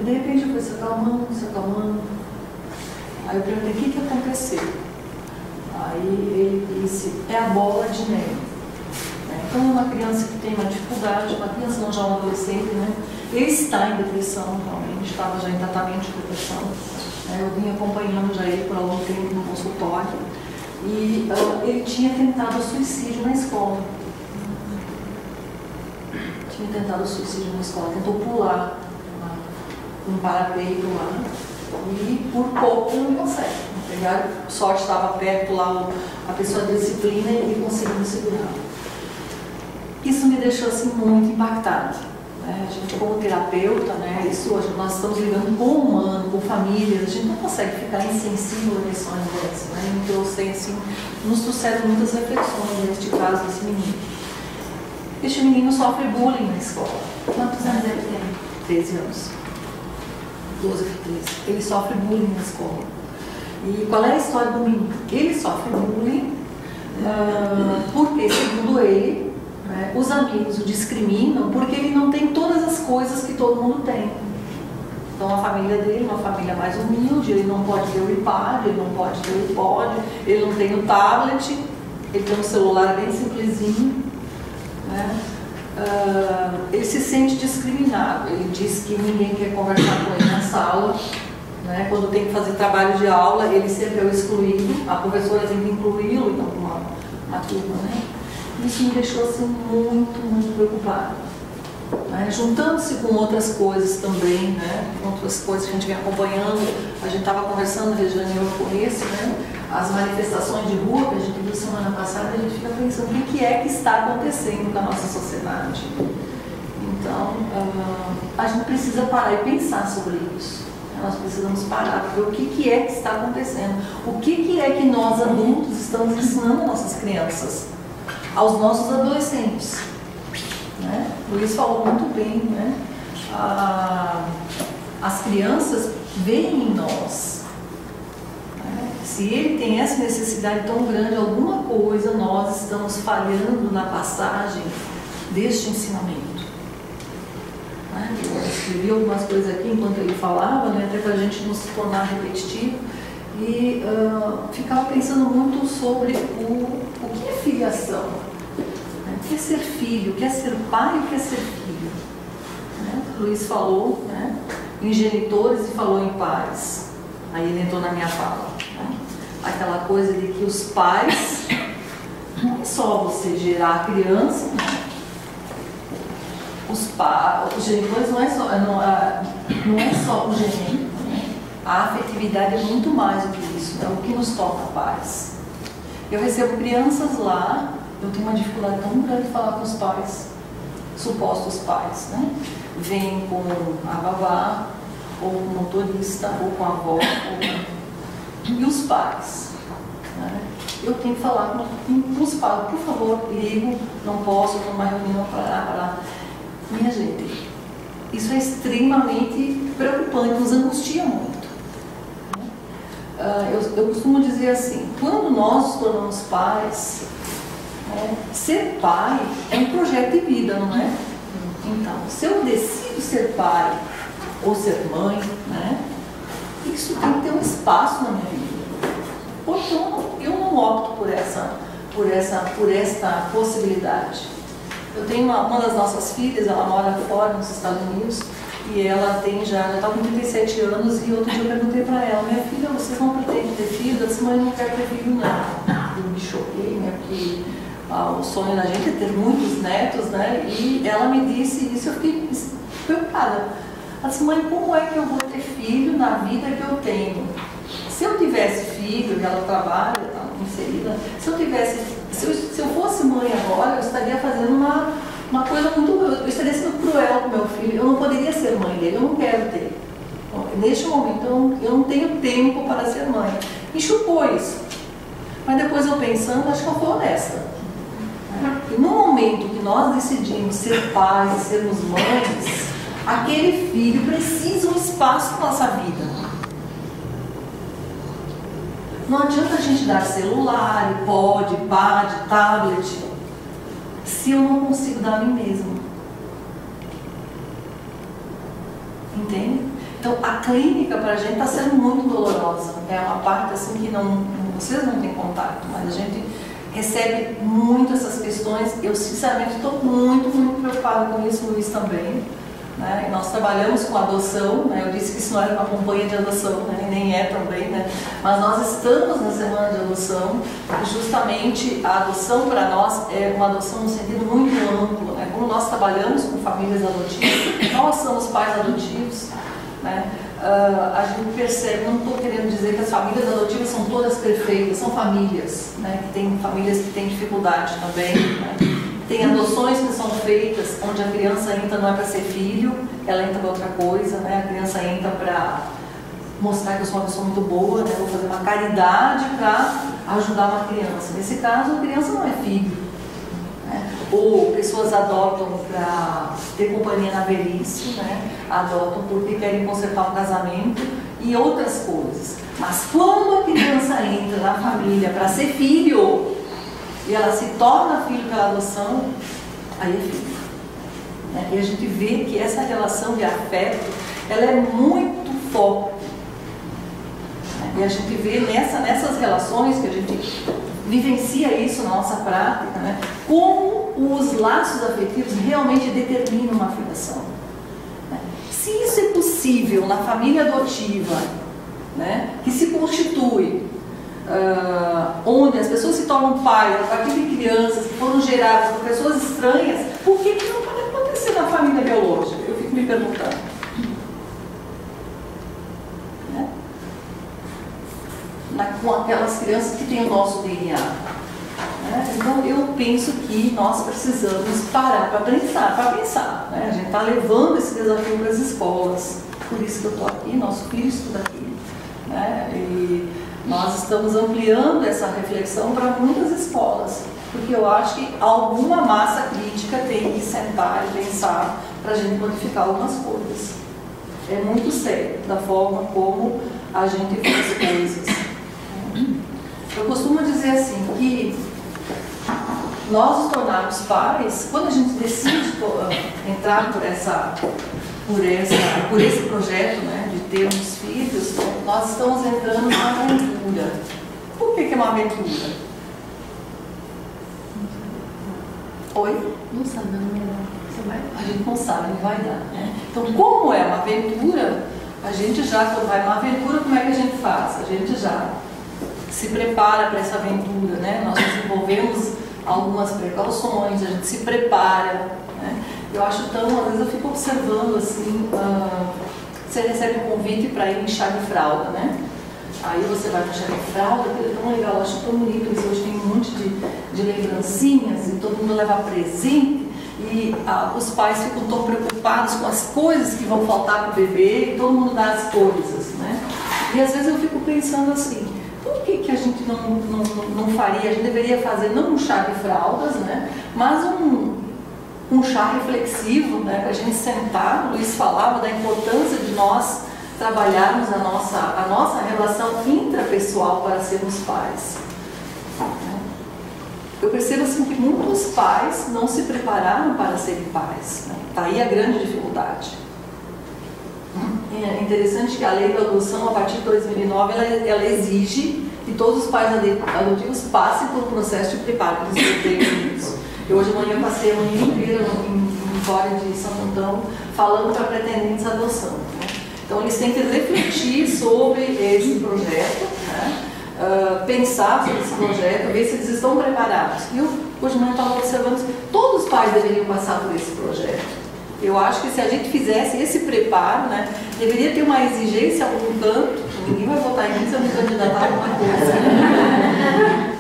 E de repente eu fui se acalmando, se acalmando. Aí eu perguntei, o que aconteceu? Aí ele disse, é a bola de neve. Então, uma criança que tem uma dificuldade, uma criança não já um adolescente, né? Ele está em depressão, realmente, estava já em tratamento de depressão. Eu vim acompanhando já ele por algum tempo no consultório. E ele tinha tentado suicídio na escola. Tinha tentado suicídio na escola, tentou pular um parapeito lá. E por pouco não consegue. Pegaram, sorte estava perto lá, a pessoa de disciplina e conseguiu segurar. Isso me deixou assim muito impactada. Né? A gente, como terapeuta, né, nós estamos lidando com o humano, com famílias, a gente não consegue ficar insensível a questões dessas. Né? Nos trouxeram muitas reflexões neste caso desse menino. Este menino sofre bullying na escola. Quantos anos ele tem? 13 anos. 12 para 13. Ele sofre bullying na escola. E qual é a história do menino? Ele sofre bullying porque, segundo ele, né? Os amigos o discriminam porque ele não tem todas as coisas que todo mundo tem. Então a família dele é uma família mais humilde, ele não pode ter o iPad, ele não pode ter o iPod, ele não tem o tablet, ele tem um celular bem simplesinho, né? Ele se sente discriminado, ele diz que ninguém quer conversar com ele na sala, né? Quando tem que fazer trabalho de aula, ele sempre é o excluído, a professora tem que incluí-lo em alguma turma, né? Isso me deixou assim muito preocupada, né? Juntando-se com outras coisas também, né? Outras coisas que a gente vem acompanhando, a gente estava conversando, Regiane, eu com isso, né? As manifestações de rua que a gente viu semana passada, a gente fica pensando o que é que está acontecendo com a nossa sociedade. Então, a gente precisa parar e pensar sobre isso. Nós precisamos parar para ver o que é que está acontecendo. O que é que nós adultos estamos ensinando às nossas crianças, aos nossos adolescentes, né? O Luiz falou muito bem, né? As crianças veem em nós. Se ele tem essa necessidade tão grande, alguma coisa nós estamos falhando na passagem deste ensinamento. Eu escrevi algumas coisas aqui enquanto ele falava, né, até para a gente não se tornar repetitivo, e ficava pensando muito sobre o que é filiação, né? O que é ser filho, o que é ser pai e o que é ser filho. Né? O Luiz falou, né, em genitores e falou em pais. Aí ele entrou na minha fala, né? Aquela coisa de que os pais, não é só você gerar a criança, né? Os genitores não é só o genêmico, né? A afetividade é muito mais do que isso, né? O que nos torna pais. Eu recebo crianças lá, eu tenho uma dificuldade tão grande de falar com os pais, supostos pais, né? Vêm com a babá, ou com o motorista, ou com a avó, e os pais, né? Eu tenho que falar com os pais, por favor, ligo, não posso, estou numa reunião, parar. Minha gente, isso é extremamente preocupante, nos angustia muito. Eu costumo dizer assim, quando nós nos tornamos pais, né, ser pai é um projeto de vida, não é? Então, se eu decido ser pai ou ser mãe, né, isso tem que ter um espaço na minha vida. Portanto, eu não opto por esta possibilidade. Eu tenho uma das nossas filhas, ela mora fora, nos Estados Unidos, e ela já está com 37 anos, e outro dia eu perguntei para ela, minha filha, vocês não pretendem ter filho? Ela disse, mãe, eu não quero ter filho não. Eu me choquei, né, porque o sonho da gente é ter muitos netos, né, e ela me disse isso, eu fiquei preocupada. Ela disse, mãe, como é que eu vou ter filho na vida que eu tenho? Se eu tivesse filho, e ela trabalha, está inserida, se eu fosse mãe agora, eu estaria fazendo uma coisa muito... Eu estaria sendo cruel com meu filho, eu não poderia ser mãe dele, eu não quero ter. Então, neste momento, eu não tenho tempo para ser mãe. Me chocou isso. Mas depois eu pensando, acho que eu fui honesta. E no momento que nós decidimos ser pais e sermos mães, aquele filho precisa um espaço na nossa vida. Não adianta a gente dar celular, iPod, tablet, se eu não consigo dar a mim mesmo. Entende? Então, a clínica para a gente está sendo muito dolorosa. É uma parte assim que vocês não têm contato, mas a gente recebe muito essas questões. Eu, sinceramente, estou muito preocupada com isso, o Luiz também. Né? E nós trabalhamos com adoção, né? Eu disse que isso não era uma campanha de adoção, né? E nem é também, né? Mas nós estamos na semana de adoção, e justamente a adoção para nós é uma adoção no sentido muito amplo, né? Como nós trabalhamos com famílias adotivas, nós somos pais adotivos, né? A gente percebe, não estou querendo dizer que as famílias adotivas são todas perfeitas, são famílias, né? Que tem famílias que têm dificuldade também, né? Tem adoções que são feitas onde a criança entra não é para ser filho, ela entra para outra coisa, né? A criança entra para mostrar que eu sou uma pessoa muito boa, né? Vou fazer uma caridade para ajudar uma criança. Nesse caso, a criança não é filho, né? Ou pessoas adotam para ter companhia na velhice, né? Adotam porque querem consertar um casamento e outras coisas. Mas quando a criança entra na família para ser filho, e ela se torna filho pela adoção, aí é filho. Né? E a gente vê que essa relação de afeto, ela é muito forte. Né? E a gente vê nessas relações que a gente vivencia isso na nossa prática, né? Como os laços afetivos realmente determinam uma filiação. Né? Se isso é possível na família adotiva, né? Que se constitui, onde as pessoas se tornam pais a partir de crianças que foram geradas por pessoas estranhas, por que não pode acontecer na família biológica? Eu fico me perguntando. Né? Com aquelas crianças que têm o nosso DNA. Né? Então eu penso que nós precisamos parar para pensar. Né? A gente está levando esse desafio para as escolas, por isso que eu estou aqui, nosso filho estuda aqui. Né? E nós estamos ampliando essa reflexão para muitas escolas, porque eu acho que alguma massa crítica tem que sentar e pensar para a gente modificar algumas coisas. É muito sério da forma como a gente vê as coisas. Eu costumo dizer assim, que nós nos tornarmos pais, quando a gente decide entrar por esse projeto, né, de termos filhos, nós estamos entrando numa aventura. Por que é uma aventura? Oi? Não sabe, não vai. A gente não sabe, não vai dar. Né? Então, como é uma aventura, a gente já, quando vai uma aventura, como é que a gente faz? A gente já se prepara para essa aventura, né? Nós desenvolvemos algumas precauções, a gente se prepara, né? Eu acho tão, às vezes eu fico observando assim, você recebe um convite para ir em chá de fralda, né? Aí você vai no chá de fralda, aquilo é tão legal, eu acho tão bonito, eles hoje tem um monte de lembrancinhas e todo mundo leva presente e os pais ficam tão preocupados com as coisas que vão faltar para o bebê e todo mundo dá as coisas, né? E às vezes eu fico pensando assim, por que a gente não faria, a gente deveria fazer não um chá de fraldas, né? Mas um chá reflexivo, né, para a gente sentar. O Luiz falava da importância de nós trabalharmos a nossa relação intrapessoal para sermos pais. Eu percebo assim que muitos pais não se prepararam para serem pais. Né? Tá aí a grande dificuldade. É interessante que a lei da adoção, a partir de 2009, ela exige que todos os pais adotivos passem por um processo de preparo dos seus filhos. Eu hoje de manhã passei a manhã inteira em fora de Santo Antão falando para pretendentes de adoção. Né? Então eles têm que refletir sobre esse projeto, né? Pensar sobre esse projeto, ver se eles estão preparados. E eu hoje de manhã estava observando que todos os pais deveriam passar por esse projeto. Eu acho que se a gente fizesse esse preparo, né, deveria ter uma exigência a algum canto, ninguém vai votar em mim se eu me candidatar a alguma coisa, né?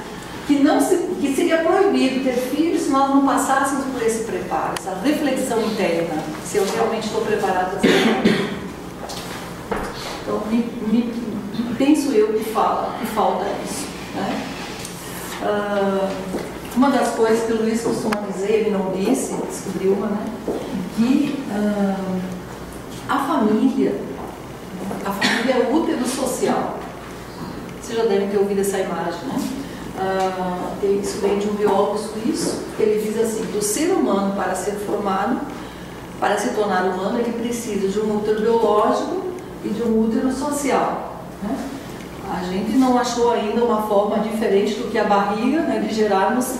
que seria proibido ter filhos se nós não passássemos por esse preparo, essa reflexão interna, se eu realmente estou preparado para ser pai. Então, penso eu que falta isso. Né? Uma das coisas que o Luiz costuma dizer, ele não disse, descobriu uma, né? Que a família é o útero social. Vocês já devem ter ouvido essa imagem, né? Isso vem de um biólogo suíço. Ele diz assim, que o ser humano, para ser formado, para se tornar humano, ele precisa de um útero biológico e de um útero social. Né? A gente não achou ainda uma forma diferente do que a barriga, né, de gerarmos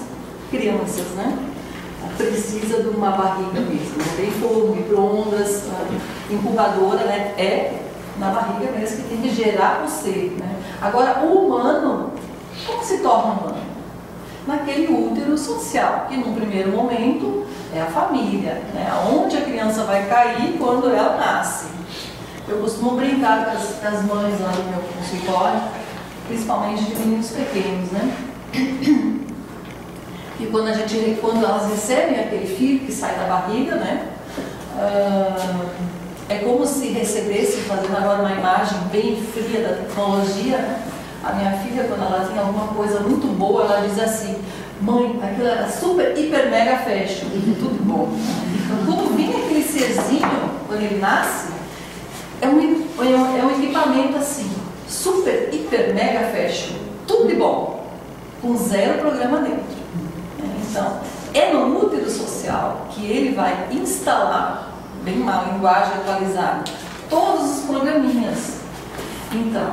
crianças, né? Precisa de uma barriga mesmo, não tem forno, micro-ondas, incubadora, né? É na barriga mesmo que tem que gerar o ser, né? Agora, o humano, como se torna humano? Naquele útero social, que no primeiro momento é a família, né? Onde a criança vai cair quando ela nasce. Eu costumo brincar com as mães lá no meu consultório, principalmente de meninos pequenos, né? E quando elas recebem aquele filho que sai da barriga, né? É como se recebessem, fazendo agora uma imagem bem fria da tecnologia, né? A minha filha, quando ela tem alguma coisa muito boa, ela diz assim, mãe, aquilo era super, hiper, mega fashion, tudo bom. Então, quando vem aquele serzinho, quando ele nasce, é um equipamento assim, super, hiper, mega fashion, tudo de bom, com zero programa dentro. Então, É no útero social que ele vai instalar, bem uma linguagem atualizada, todos os programinhas. Então,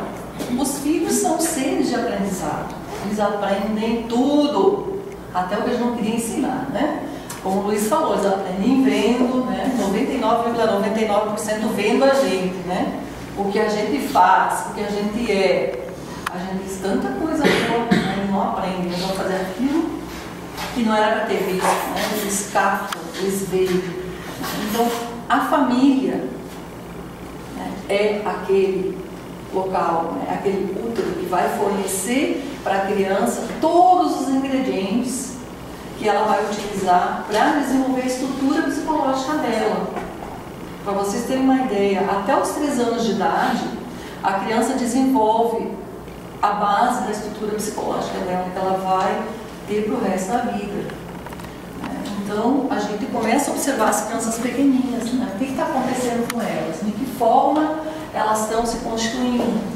os filhos são seres de aprendizado. Eles aprendem tudo, até o que a gente não queria ensinar, né? Como o Luiz falou, eles aprendem vendo, né? 99,99% vendo a gente, né? O que a gente faz, o que a gente é. A gente diz tanta coisa boa, mas eles não aprendem, eles vão fazer aquilo que não era para ter visto, né? Eles captam, eles veem. Então, a família, né, é aquele local, né, aquele útero que vai fornecer para a criança todos os ingredientes que ela vai utilizar para desenvolver a estrutura psicológica dela. Para vocês terem uma ideia, até os 3 anos de idade, a criança desenvolve a base da estrutura psicológica dela, que ela vai ter para o resto da vida. Então, a gente começa a observar as crianças pequenininhas, né? O que está acontecendo com elas, de que forma elas estão se constituindo.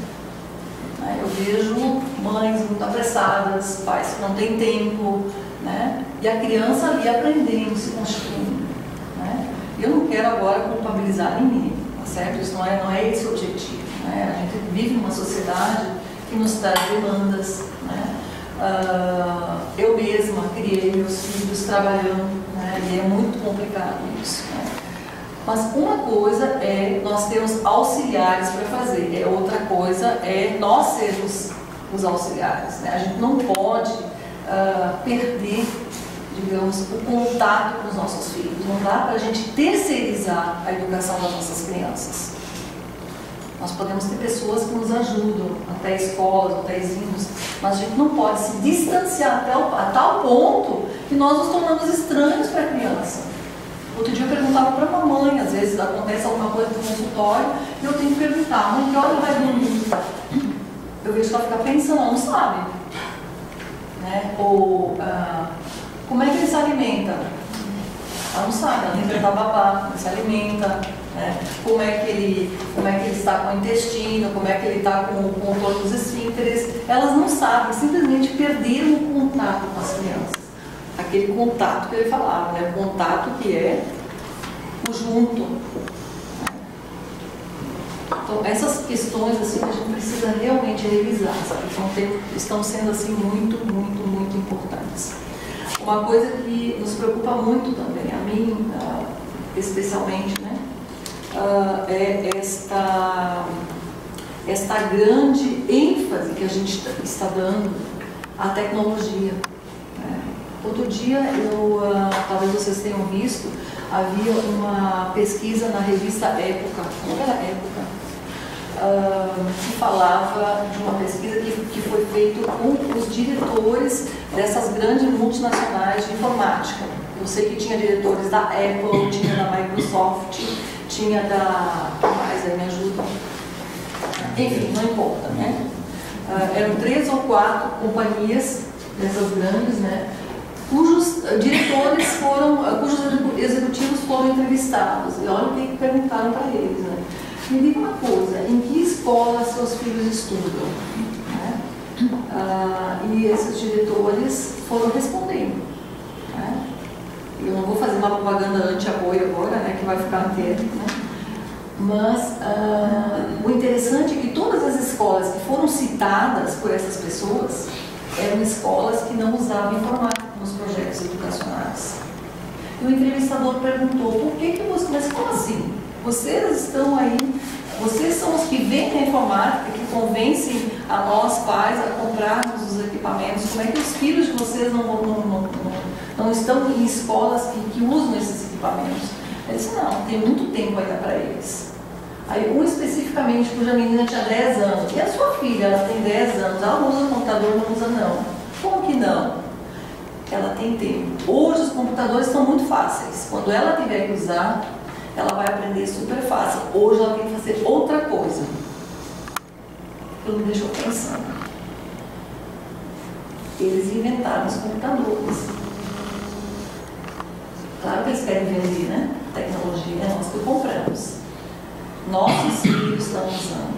Eu vejo mães muito apressadas, pais que não têm tempo, né? E a criança ali aprendendo, se constituindo. Né? Eu não quero agora culpabilizar ninguém, tá certo? Isso não é esse o objetivo. Né? A gente vive numa sociedade que nos traz demandas. Né? Eu mesma criei meus filhos trabalhando, né? E é muito complicado isso. Né? Mas uma coisa é nós termos auxiliares para fazer, outra coisa é nós sermos os auxiliares. Né? A gente não pode perder, digamos, o contato com os nossos filhos. Não dá para a gente terceirizar a educação das nossas crianças. Nós podemos ter pessoas que nos ajudam, até escolas, hotéisinhos, mas a gente não pode se distanciar a tal ponto que nós nos tornamos estranhos para a criança. Outro dia eu perguntava para a mamãe, às vezes acontece alguma coisa no consultório, e eu tenho que perguntar, mãe, que hora ela vai dormir? Eu vejo que ela fica pensando, ela não sabe. Né? Ou como é que ele se alimenta? Ela não sabe, ela tem que dar babá, ele se alimenta. Né? Como é que ele está com o intestino, como é que ele está com o contorno dos esfínteres. Elas não sabem, simplesmente perderam o contato com as crianças. Aquele contato que ele falava, né? O contato que é o junto. Então, essas questões assim, a gente precisa realmente revisar, sabe? Estão sendo assim, muito, muito, muito importantes. Uma coisa que nos preocupa muito também, a mim especialmente, né? É esta grande ênfase que a gente está dando à tecnologia. Outro dia, talvez vocês tenham visto, havia uma pesquisa na revista Época, não era Época, que falava de uma pesquisa que foi feita com os diretores dessas grandes multinacionais de informática. Eu sei que tinha diretores da Apple, tinha da Microsoft, tinha da... O que mais aí me ajuda? Enfim, não importa, né? Eram 3 ou 4 companhias dessas grandes, né? Cujos diretores cujos executivos foram entrevistados. E olha o que perguntaram para eles, né? Me diga uma coisa, em que escola seus filhos estudam? Né? E esses diretores foram respondendo. Né? Eu não vou fazer uma propaganda anti-apoio agora, né, que vai ficar inteiro, né? Mas o interessante é que todas as escolas que foram citadas por essas pessoas eram escolas que não usavam informática nos projetos educacionais. E o entrevistador perguntou, por que você... Mas como assim? Vocês estão aí, vocês são os que veem a informática, que convencem a nós pais a comprarmos os equipamentos. Como é que os filhos de vocês não estão em escolas que usam esses equipamentos? Ele disse, não, tem muito tempo ainda para eles. Aí um especificamente, cuja menina tinha 10 anos, e a sua filha, ela tem 10 anos, ela usa o computador, não usa não. Como que não? Ela tem tempo. Hoje os computadores estão muito fáceis. Quando ela tiver que usar, ela vai aprender super fácil. Hoje ela tem que fazer outra coisa. Aquilo me deixou pensando. Eles inventaram os computadores. Claro que eles querem vender, né? Tecnologia, né? Nós que compramos. Nossos filhos estão usando.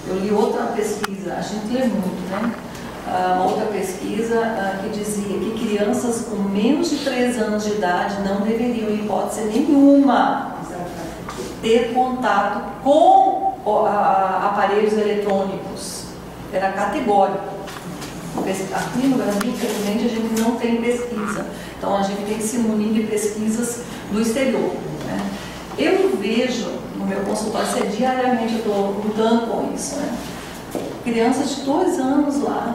Eu li outra pesquisa, a gente lê muito, né? uma outra pesquisa que dizia que crianças com menos de 3 anos de idade não deveriam, em hipótese nenhuma, ter contato com aparelhos eletrônicos. Era categórico. Aqui no Brasil, infelizmente, a gente não tem pesquisa. Então, a gente tem que se munir de pesquisas do exterior, né? Eu vejo, no meu consultório, diariamente eu estou lutando com isso, né? Crianças de 2 anos lá.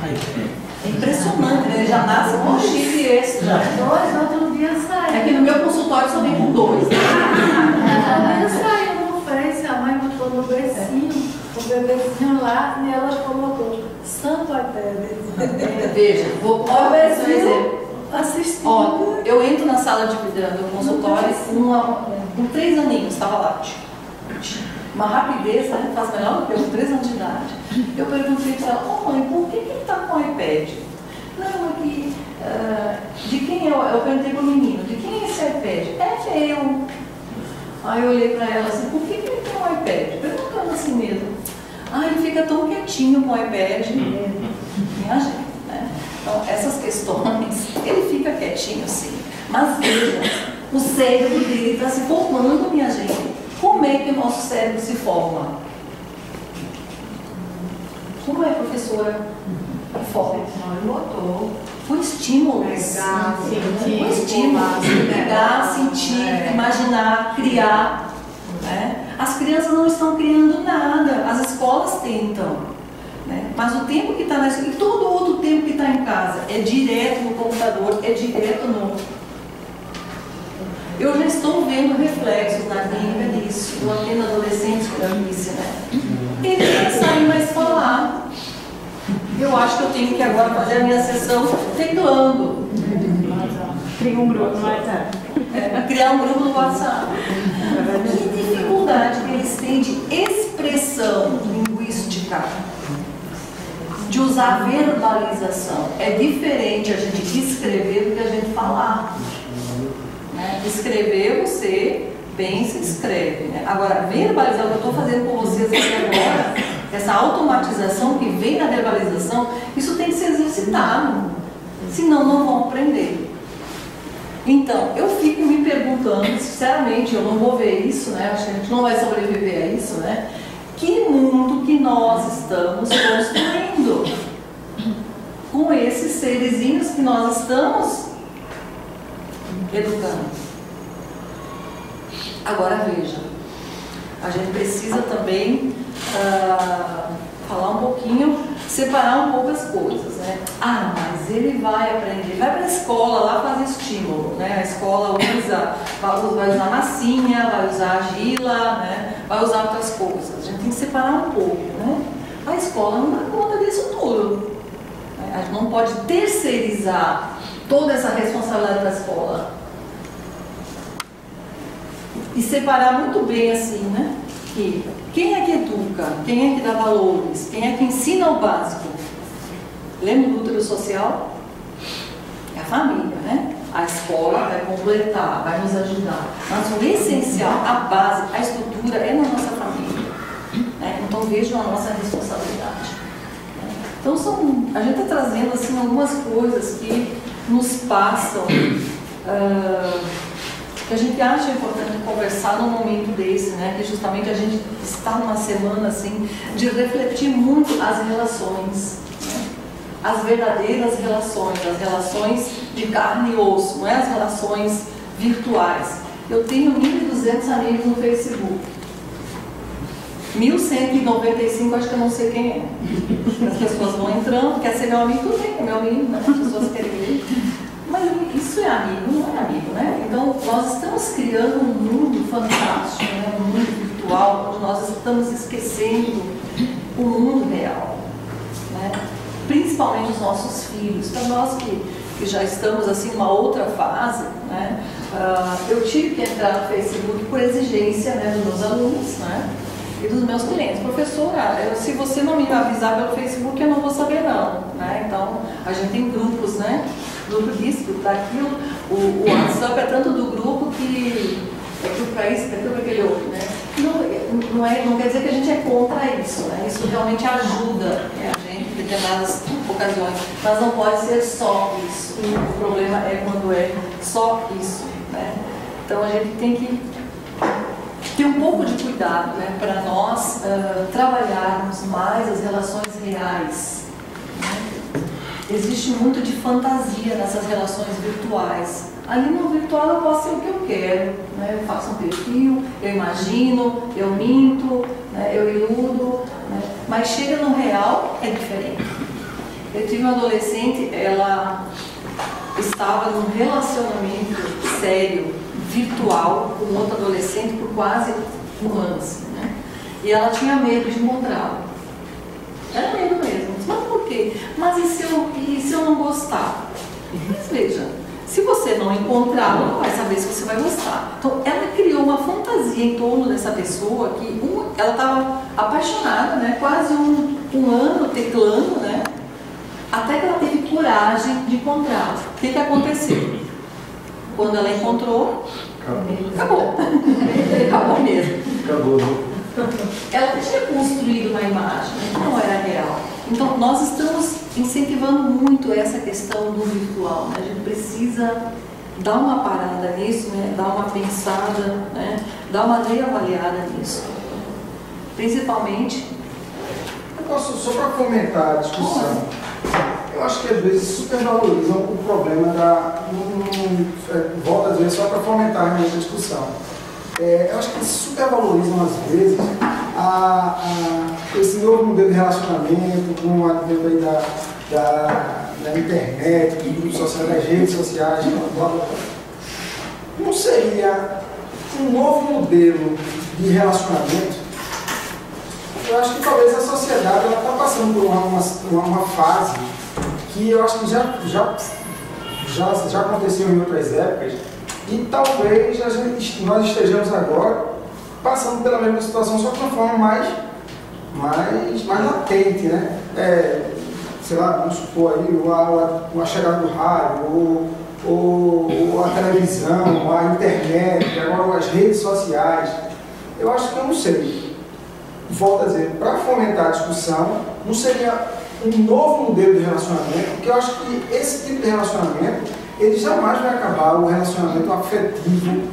É impressionante, né? Ele já nasce com chip extra. 2, outro dia saiu. É que no meu consultório só vem com 2. Outro dia saiu no Face, a mãe botou no bebezinho, o bebezinho lá, e ela colocou santo iPad. Veja, vou dar um exemplo. Assistindo. Ó, eu entro na sala de do consultório com 3 aninhos, estava lá. Uma rapidez, né? Faz melhor do que eu, com 3 anos de idade. Eu perguntei para ela, mãe, por que ele está com o iPad? Não, aqui, de quem é? Eu perguntei para o menino, de quem é esse iPad? É meu. Aí eu olhei para ela assim, por que ele tem um iPad? Perguntando assim mesmo. Ele fica tão quietinho com o iPad. Minha gente, né? Então, essas questões, ele fica quietinho sim. Mas veja, o cérebro dele está se formando, minha gente. Como é que o nosso cérebro se forma? Como é, professora? Forma. Com estímulos. Com estímulos. Pegar, sentir, imaginar, criar. Né? As crianças não estão criando nada. As escolas tentam. Né? Mas o tempo que está na escola, e todo outro tempo que está em casa, é direto no computador, é direto no... Eu já estou vendo reflexos na clínica disso. Eu atendo adolescentes com disse, né? Ele não sabe mais falar. Eu acho que eu tenho que agora fazer a minha sessão teclando. Cria um grupo no WhatsApp. Criar um grupo no WhatsApp. Que dificuldade que eles têm de expressão linguística, de usar verbalização. É diferente a gente escrever do que a gente falar. Escrever, você pensa e escreve, né? Agora, verbalizar, o que eu estou fazendo com vocês aqui agora, essa automatização que vem na verbalização, isso tem que ser exercitado, senão não vão aprender. Então, eu fico me perguntando, sinceramente, eu não vou ver isso, né? Acho que a gente não vai sobreviver a isso, né? Que mundo que nós estamos construindo com esses serezinhos que nós estamos educando. Agora veja, a gente precisa também falar um pouquinho, separar um pouco as coisas, né? Mas ele vai aprender, vai para a escola lá fazer estímulo, né? A escola vai usar massinha, vai usar argila, né? Vai usar outras coisas. A gente tem que separar um pouco, né? A escola não dá conta disso tudo. A gente não pode terceirizar toda essa responsabilidade da escola. E separar muito bem assim, né? Que quem é que educa, quem é que dá valores, quem é que ensina o básico? Lembra do útero social? É a família, né? A escola vai completar, vai nos ajudar. Mas o essencial, a base, a estrutura é na nossa família. Né? Então vejam a nossa responsabilidade. Então a gente está trazendo assim, algumas coisas que nos passam, que a gente acha importante conversar num momento desse, né? Que justamente a gente está numa semana assim, de refletir muito as relações, né? As verdadeiras relações, as relações de carne e osso, não é as relações virtuais. Eu tenho 1.200 amigos no Facebook. 1.195, acho que eu não sei quem é. As pessoas vão entrando, quer ser meu amigo, tudo bem, é meu amigo, né? As pessoas querem ver. Mas isso é amigo, não é amigo, né? Então, nós estamos criando um mundo fantástico, né? Um mundo virtual, onde nós estamos esquecendo o mundo real, né? Principalmente os nossos filhos. Para nós que já estamos assim numa outra fase, né? Eu tive que entrar no Facebook por exigência, né, dos meus alunos, né? E dos meus clientes. Professora, se você não me avisar pelo Facebook, eu não vou saber não, né? Então, a gente tem grupos, né? Grupo disso, grupo daquilo. O WhatsApp é tanto do grupo que é grupo para isso, é grupo para aquele outro, né? não quer dizer que a gente é contra isso, né? Isso realmente ajuda a gente em determinadas ocasiões, mas não pode ser só isso. O problema é quando é só isso, né? Então a gente tem que ter um pouco de cuidado, né, para nós trabalharmos mais as relações reais. Né? Existe muito de fantasia nessas relações virtuais. Ali no virtual eu posso ser o que eu quero, né? Eu faço um perfil, eu imagino, eu minto, né? Eu iludo, né? Mas chega no real, é diferente. Eu tive uma adolescente, ela estava num relacionamento sério, virtual, com outro adolescente por quase um ano, assim, né? E ela tinha medo de encontrá-lo. Era medo mesmo. Mas por quê? Mas e se eu não gostar? Mas veja, se você não encontrá-lo, não vai saber se você vai gostar. Então, ela criou uma fantasia em torno dessa pessoa que ela estava apaixonada, né? Quase um ano teclando, né? Até que ela teve coragem de encontrá-lo. O que aconteceu? Quando ela encontrou, acabou. Acabou mesmo. Acabou, né? Ela tinha construído uma imagem que não era real. Então, nós estamos incentivando muito essa questão do virtual. Né? A gente precisa dar uma parada nisso, né? Dar uma pensada, né? Dar uma reavaliada nisso. Principalmente... Eu posso, só para fomentar a discussão, eu acho que às vezes supervalorizam o problema da... volto a dizer, só para fomentar a minha discussão. Eu acho que eles supervalorizam às vezes esse novo modelo de relacionamento com o advento aí da internet, dos grupos sociais, das redes sociais. Não seria um novo modelo de relacionamento? Eu acho que talvez a sociedade está passando por uma fase que eu acho que já aconteceu em outras épocas, e talvez nós estejamos agora passando pela mesma situação, só que de uma forma mais latente, né? Sei lá, vamos supor aí a chegada do rádio, ou a televisão, a internet, agora as redes sociais. Eu acho que eu não sei. Volto a dizer, para fomentar a discussão, não seria um novo modelo de relacionamento, porque eu acho que esse tipo de relacionamento, ele jamais vai acabar o relacionamento afetivo,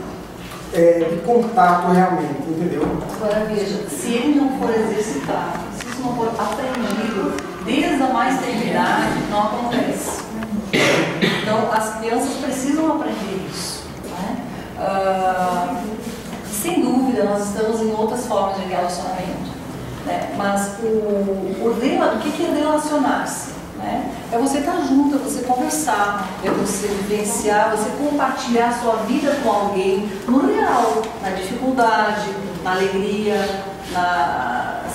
de contato realmente, entendeu? Agora veja, se ele não for exercitado, se isso não for aprendido, desde a mais tenra idade, não acontece. Então, as crianças precisam aprender isso. Né? Sem dúvida, nós estamos em outras formas de relacionamento. Né? Mas o que é relacionar-se? Né? É você estar junto, é você conversar, é você vivenciar, você compartilhar a sua vida com alguém no real, na dificuldade, na alegria,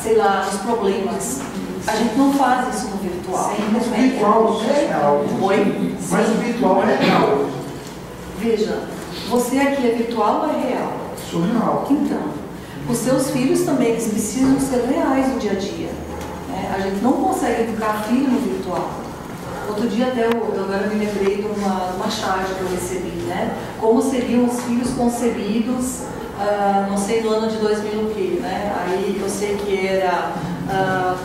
sei lá, nos problemas. A gente não faz isso no virtual. Mas o virtual é real. Oi? Mas o virtual é real. Veja, você aqui é virtual ou é real? Sou real. Então, os seus filhos também, eles precisam ser reais no dia a dia. A gente não consegue educar filho no virtual. Outro dia até agora me lembrei de uma charge que eu recebi, né? Como seriam os filhos concebidos, não sei, no ano de 2000 o quê, né? Aí eu sei que era,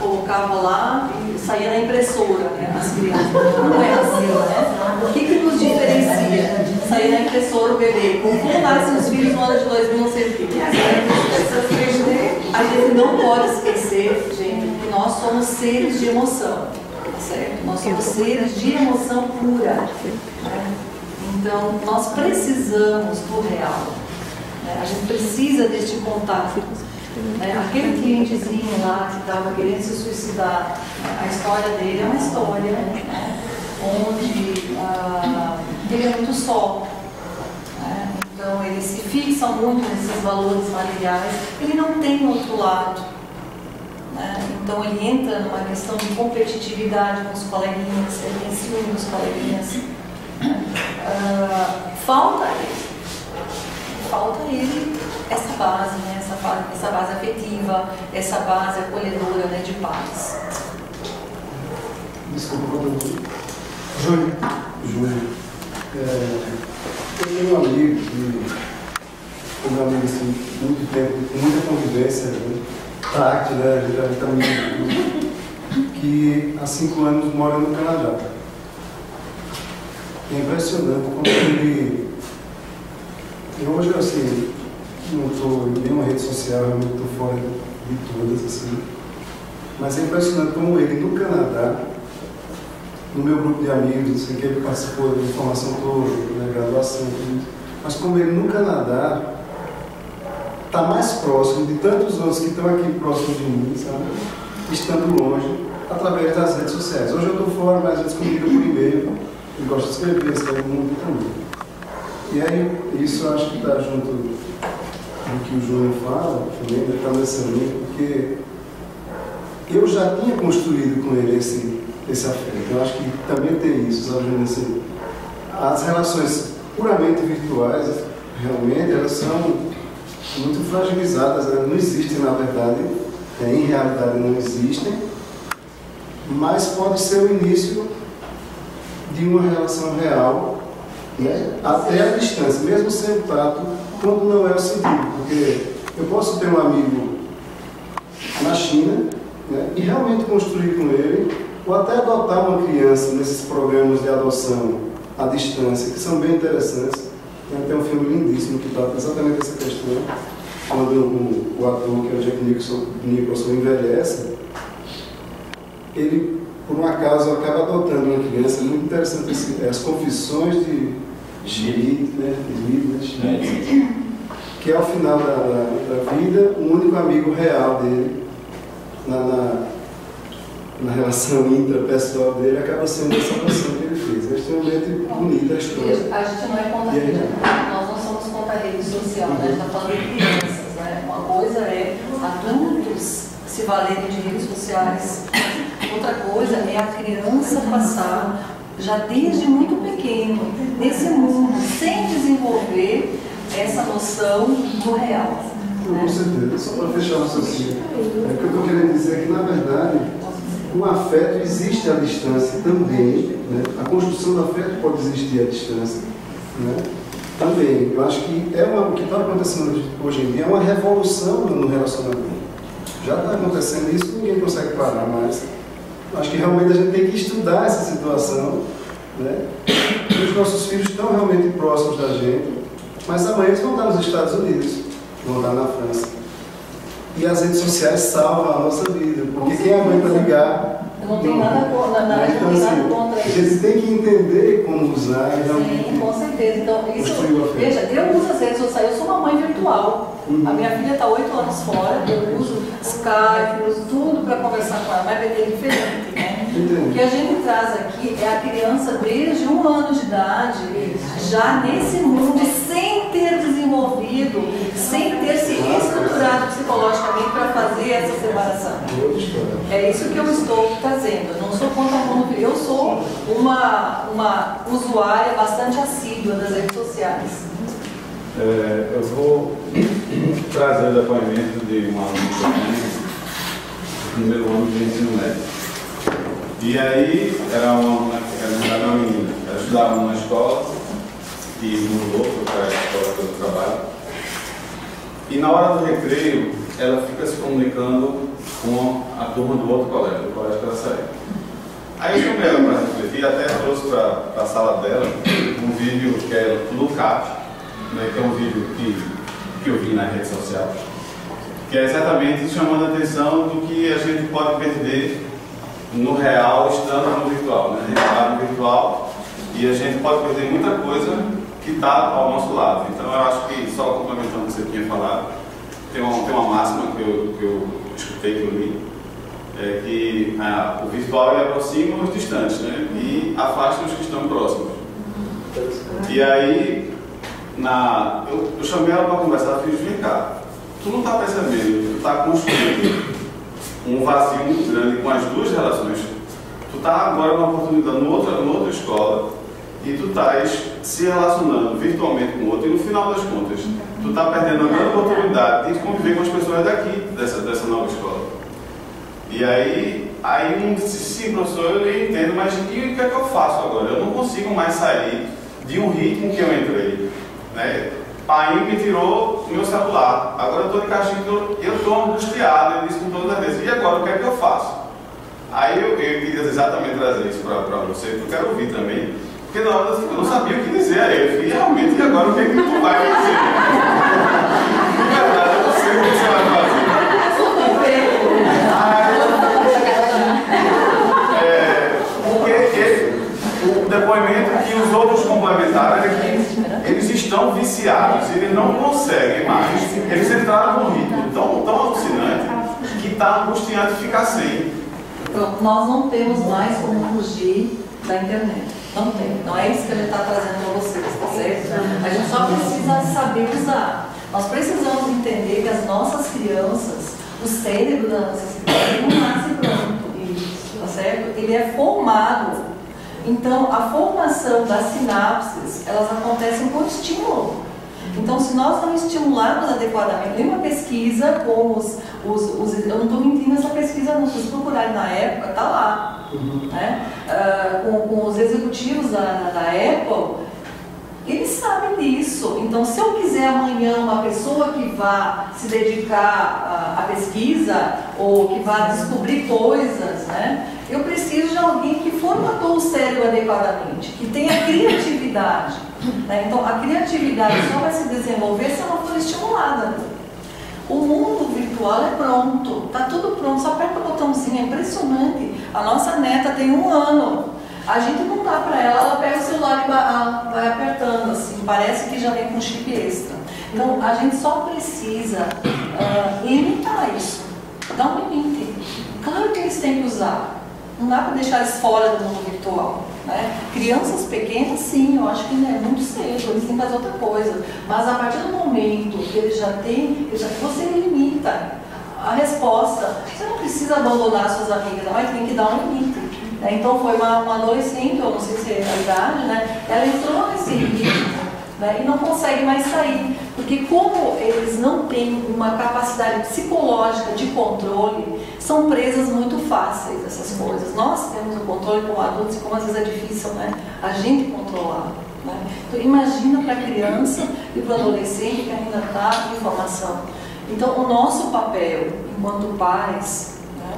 colocava lá e saía na impressora, né? As crianças. Não é assim, né? O que nos diferencia? Sair na impressora o bebê. Como nascem os filhos no ano de 2000, não sei o quê. A gente não pode esquecer, gente, que nós somos seres de emoção, certo? Nós somos seres de emoção pura. Né? Então, nós precisamos do real. Né? A gente precisa deste contato. Né? Aquele clientezinho lá que estava querendo se suicidar, a história dele é uma história, né? Onde ele é muito só. Né? Então, ele se fixa muito nesses valores materiais, ele não tem outro lado. Né? Então, ele entra numa questão de competitividade com os coleguinhas, ele tem ciúme dos coleguinhas. Falta ele essa base, né? Essa base afetiva, essa base acolhedora, né? De paz. Desculpa, Júlio. Tem um amigo que com meu amigo assim, muito tempo, com muita convivência, né? Táctil, né? A gente tá muito, que há 5 anos mora no Canadá. É impressionante como ele... Eu hoje, assim, não estou em nenhuma rede social, realmente estou fora de todas, assim. Mas é impressionante como ele, no Canadá, no meu grupo de amigos, não sei que ele participou da formação toda, da graduação, tudo. Mas como ele, no Canadá, está mais próximo de tantos outros que estão aqui próximos de mim, sabe? Estando longe, através das redes sociais. Hoje eu estou fora, mas eles comunicam por e-mail. Eu gosto de escrever muito também. E aí, isso eu acho que está junto do que o Júnior fala, também está nessa linha, porque eu já tinha construído com ele esse afeto. Eu acho que também tem isso, sabe, Júnior? Assim, as relações puramente virtuais, realmente, elas são muito fragilizadas, elas não existem na verdade, em realidade não existem, mas pode ser o início de uma relação real, né? Até a distância, mesmo sem o tato, quando não é o sentido, porque eu posso ter um amigo na China, né, e realmente construir com ele, ou até adotar uma criança nesses programas de adoção à distância, que são bem interessantes. Tem um filme lindíssimo que trata exatamente essa questão, quando o ator, que é o Jack Nicholson, envelhece, ele, por um acaso, acaba adotando uma criança. Muito interessante as confissões de Schmidt, né, que ao final da vida, o único amigo real dele, na relação intrapessoal dele, acaba sendo essa adoção que ele fez. É extremamente bonita a história. A gente não é contra nós não somos contra a rede social, né? A gente está falando de crianças, né? Uma coisa é adultos se valerem de redes sociais, outra coisa é a criança passar, já desde muito pequeno, nesse mundo, sem desenvolver essa noção do real. Com certeza. Só para fechar o raciocínio, o que eu estou querendo dizer é que, na verdade, o afeto existe à distância também, né? A construção do afeto pode existir à distância, né? Também. Eu acho que o que está acontecendo hoje em dia é uma revolução no relacionamento. Já está acontecendo isso, ninguém consegue parar mais. Acho que realmente a gente tem que estudar essa situação, né? Os nossos filhos estão realmente próximos da gente, mas amanhã eles vão estar nos Estados Unidos, vão estar na França. E as redes sociais salvam a nossa vida, porque quem aguenta ligar... Eu não tenho nada contra, na verdade, então, não tenho nada contra a isso. gente tem que entender como usar e realmente... Sim, com certeza. Então, veja, eu uso as redes sociais, eu sou uma mãe virtual. A minha filha está 8 anos fora, eu uso Skype, eu uso tudo para conversar com ela, mas é diferente, né? O que a gente traz aqui é a criança desde 1 ano de idade, já nesse mundo, sem ter desenvolvido, sem ter se estruturado psicologicamente para fazer essa separação. É isso que eu estou trazendo. Eu não sou contra o mundo, eu sou uma usuária bastante assídua das redes sociais. Eu vou trazer o depoimento de uma aluna do primeiro ano de ensino médio. E aí, era uma menina, ela estudava numa escola e mudou para a escola que eu trabalho. E na hora do recreio, ela fica se comunicando com a turma do outro colégio, do colégio que ela saiu. Aí eu chamei ela para refletir, até trouxe para a sala dela um vídeo que é Look Up, né, que é um vídeo que eu vi na rede social, que é exatamente chamando a atenção do que a gente pode perder no real estando no virtual. Né? A gente está no virtual e a gente pode perder muita coisa que está ao nosso lado. Então eu acho que, só complementando o que você tinha falado, tem uma máxima que eu escutei, que eu li, é que o virtual ele aproxima os distantes, né? E afasta os que estão próximos. E aí, eu chamei ela para conversar e fiz, vem cá, tu não está percebendo, tu está construindo um vazio muito grande com as duas relações. Tu está agora numa oportunidade noutra escola e tu estás se relacionando virtualmente com o outro e no final das contas tu está perdendo a grande oportunidade de conviver com as pessoas daqui, dessa nova escola. E aí um disse, sim professor, eu entendo, mas e o que é que eu faço agora? Eu não consigo mais sair de um ritmo que eu entrei, né? pai me tirou meu celular, agora eu estou de castigo, eu estou angustiado, eu disse com todas as vezes, e agora o que é que eu faço? Aí eu queria exatamente trazer isso para você, porque eu quero ouvir também, porque na hora eu não sabia o que dizer a ele, e realmente, e agora o que é que tu vai dizer? De verdade, eu não sei o que você vai fazer. Porque o depoimento que os outros complementaram é que eles estão viciados, eles não conseguem mais, eles entraram num ritmo tão alucinante que está angustiante ficar sem. Pronto, nós não temos mais como fugir da internet. Não tem. Não é isso que a gente está trazendo para vocês, tá certo? A gente só precisa saber usar. Nós precisamos entender que as nossas crianças, o cérebro das nossas crianças não nasce pronto, tá certo? Ele é formado. Então, a formação das sinapses, elas acontecem com estímulo. Então, se nós não estimularmos adequadamente, tem uma pesquisa com eu não estou mentindo, essa pesquisa, não, se vocês procurarem na época, está lá, né? Com os executivos da Apple, eles sabem disso. Então, se eu quiser amanhã uma pessoa que vá se dedicar à pesquisa ou que vá descobrir coisas, né? Eu preciso de alguém que formatou o cérebro adequadamente, que tenha criatividade, né? Então, a criatividade só vai se desenvolver se ela for estimulada. O mundo virtual é pronto, está tudo pronto, só aperta o botãozinho, é impressionante. A nossa neta tem 1 ano, a gente não dá para ela pega o celular e vai apertando, assim, parece que já vem com chip extra. Então, a gente só precisa limitar isso, dar um limite. Claro que eles têm que usar. Não dá para deixar eles fora do mundo virtual, né? Crianças pequenas, sim, eu acho que é muito cedo, eles têm que fazer outra coisa. Mas a partir do momento que eles já têm, você limita a resposta. Você não precisa abandonar suas amigas, mas tem que dar um limite, né? Então foi uma adolescente, eu não sei se é a idade, né? Ela entrou nesse ritmo, né? E não consegue mais sair. Porque como eles não têm uma capacidade psicológica de controle, são presas muito fáceis essas coisas. Nós temos o controle como adultos e como às vezes é difícil, né, a gente controlar, né? Então imagina para a criança e para o adolescente que ainda está em formação. Então o nosso papel enquanto pais, né,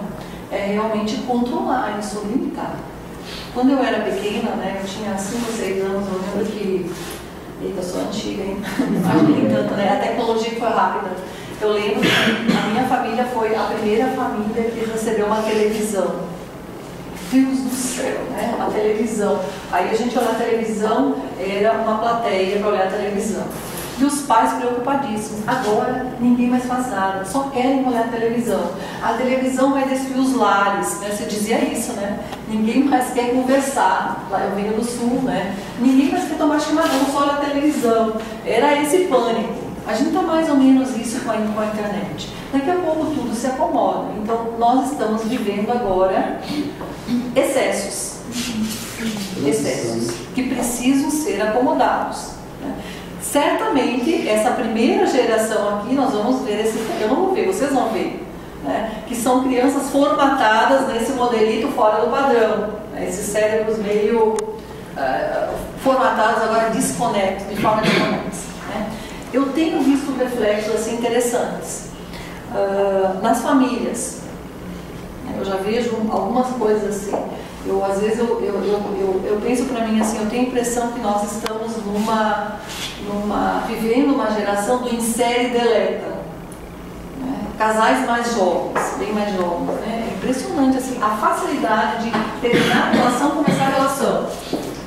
é realmente controlar isso, limitar. Quando eu era pequena, né, eu tinha 5 ou 6 anos, eu lembro que... Eita, eu sou antiga, hein? Acho que nem tanto, né? A tecnologia foi rápida. Eu lembro que a minha família foi a primeira família que recebeu uma televisão. Deus do céu, né? Uma televisão. Aí a gente olhava a televisão, era uma plateia para olhar a televisão. E os pais preocupadíssimos. Agora ninguém mais faz nada, só querem olhar a televisão. A televisão vai destruir os lares, né? Você dizia isso, né? Ninguém mais quer conversar. Lá eu venho do sul, né? Ninguém mais quer tomar chimarrão, só olhar a televisão. Era esse pânico. A gente está mais ou menos isso com a internet. Daqui a pouco tudo se acomoda. Então nós estamos vivendo agora excessos que precisam ser acomodados, né? Certamente, essa primeira geração aqui, nós vamos ver eu não vou ver, vocês vão ver, né? Que são crianças formatadas nesse modelito fora do padrão, né? Esses cérebros meio formatados agora desconexos, de forma desconexa, né? Eu tenho visto reflexos assim interessantes nas famílias. Eu já vejo algumas coisas assim. Às vezes eu penso para mim assim, eu tenho a impressão que nós estamos vivendo uma geração do insere e deleta, né? Casais mais jovens, bem mais jovens, né? É impressionante assim, a facilidade de terminar a relação, começar a relação,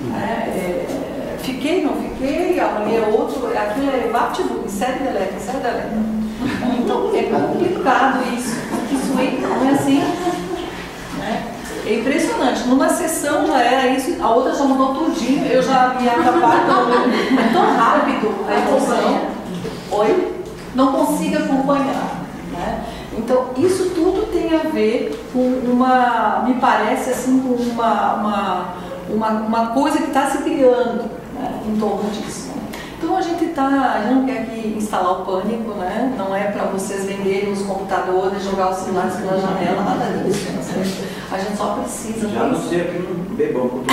né? Fiquei, não fiquei, amanhã é outro, aquilo é vapt-vupt, insere e deleta, insere e deleta. Então é complicado isso, porque isso não é assim, né? É impressionante, numa sessão já era isso, a outra já mudou tudinho, eu já me atrapalho, é tão rápido a emoção. Oi? Não consigo acompanhar, né? Então, isso tudo tem a ver com me parece assim, com uma coisa que está se criando, né, em torno disso, né? Então a gente não quer aqui instalar o pânico, né? Não é para vocês venderem os computadores, jogar os celulares pela janela, nada disso. Né? A gente só precisa. Já não sei aqui no bebão com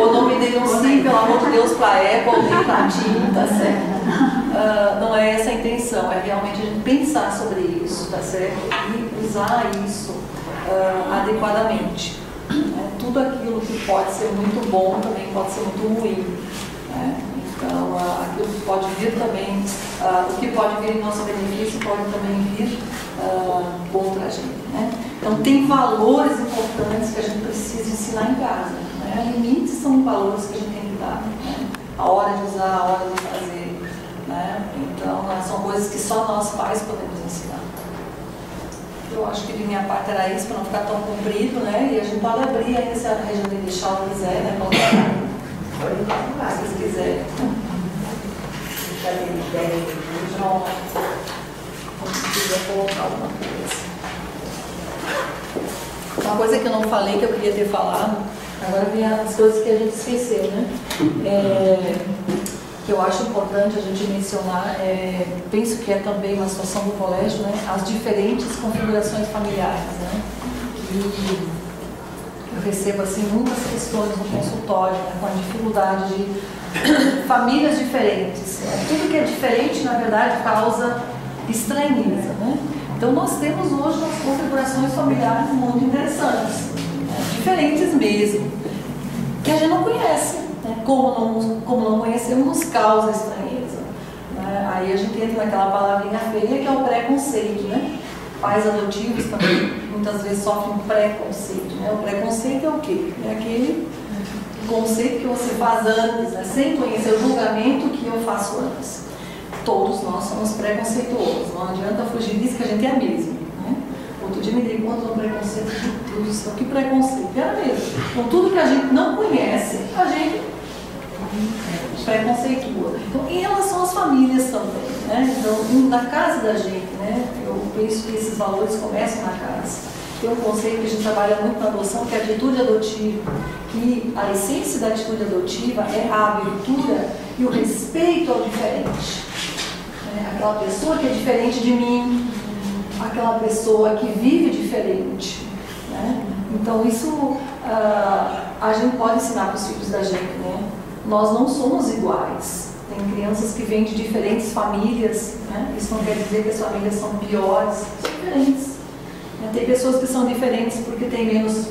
ou não me denuncie, pelo amor de Deus, para a Apple, nem para a TIM, tá certo? Não é essa a intenção, é realmente a gente pensar sobre isso, tá certo? E usar isso adequadamente. Tudo aquilo que pode ser muito bom também pode ser muito ruim. Né? Então, aquilo que pode vir também, o que pode vir em nosso benefício pode também vir contra a gente. Né? Então, tem valores importantes que a gente precisa ensinar em casa. Né? Limites são valores que a gente tem que dar. Né? A hora de usar, a hora de fazer. Né? Então, são coisas que só nós pais podemos ensinar. Eu acho que de minha parte era isso, para não ficar tão comprido, né? E a gente pode abrir aí se a Regina deixar o quiser, né? Se vocês quiserem. Pronto. Se quiser colocar alguma coisa. Uma coisa que eu não falei, que eu queria ter falado, agora vem as coisas que a gente esqueceu, né? Que eu acho importante a gente mencionar, penso que é também uma situação do colégio, né? As diferentes configurações familiares, né? E eu recebo assim muitas questões no consultório, né? Com a dificuldade de famílias diferentes. Né? Tudo que é diferente, na verdade, causa estranheza, né? Então nós temos hoje umas configurações familiares muito interessantes, né? Diferentes mesmo, que a gente não conhece. Como não conhecemos, nos causa estranheza. Né? Aí a gente entra naquela palavrinha feia que é o preconceito. Né? Pais adotivos também muitas vezes sofrem preconceito. Né? O preconceito é o quê? É aquele conceito que você faz antes, né? Sem conhecer o julgamento que eu faço antes. Todos nós somos preconceituosos, não adianta fugir disso que a gente é mesmo. Né? Outro dia me dei conta do preconceito, meu Deus do céu, que preconceito, era mesmo. Então tudo que a gente não conhece, a gente preconceitua. Então, em relação às famílias também, né? Então, na casa da gente, né? Eu penso que esses valores começam na casa. Tem um conceito que a gente trabalha muito na adoção, que é a atitude adotiva, que a essência da atitude adotiva é a abertura e o respeito ao diferente. Aquela pessoa que é diferente de mim, aquela pessoa que vive diferente. Né? Então, isso a gente pode ensinar para os filhos da gente, né? Nós não somos iguais. Tem crianças que vêm de diferentes famílias, né? Isso não quer dizer que as famílias são piores, são diferentes. Tem pessoas que são diferentes porque têm menos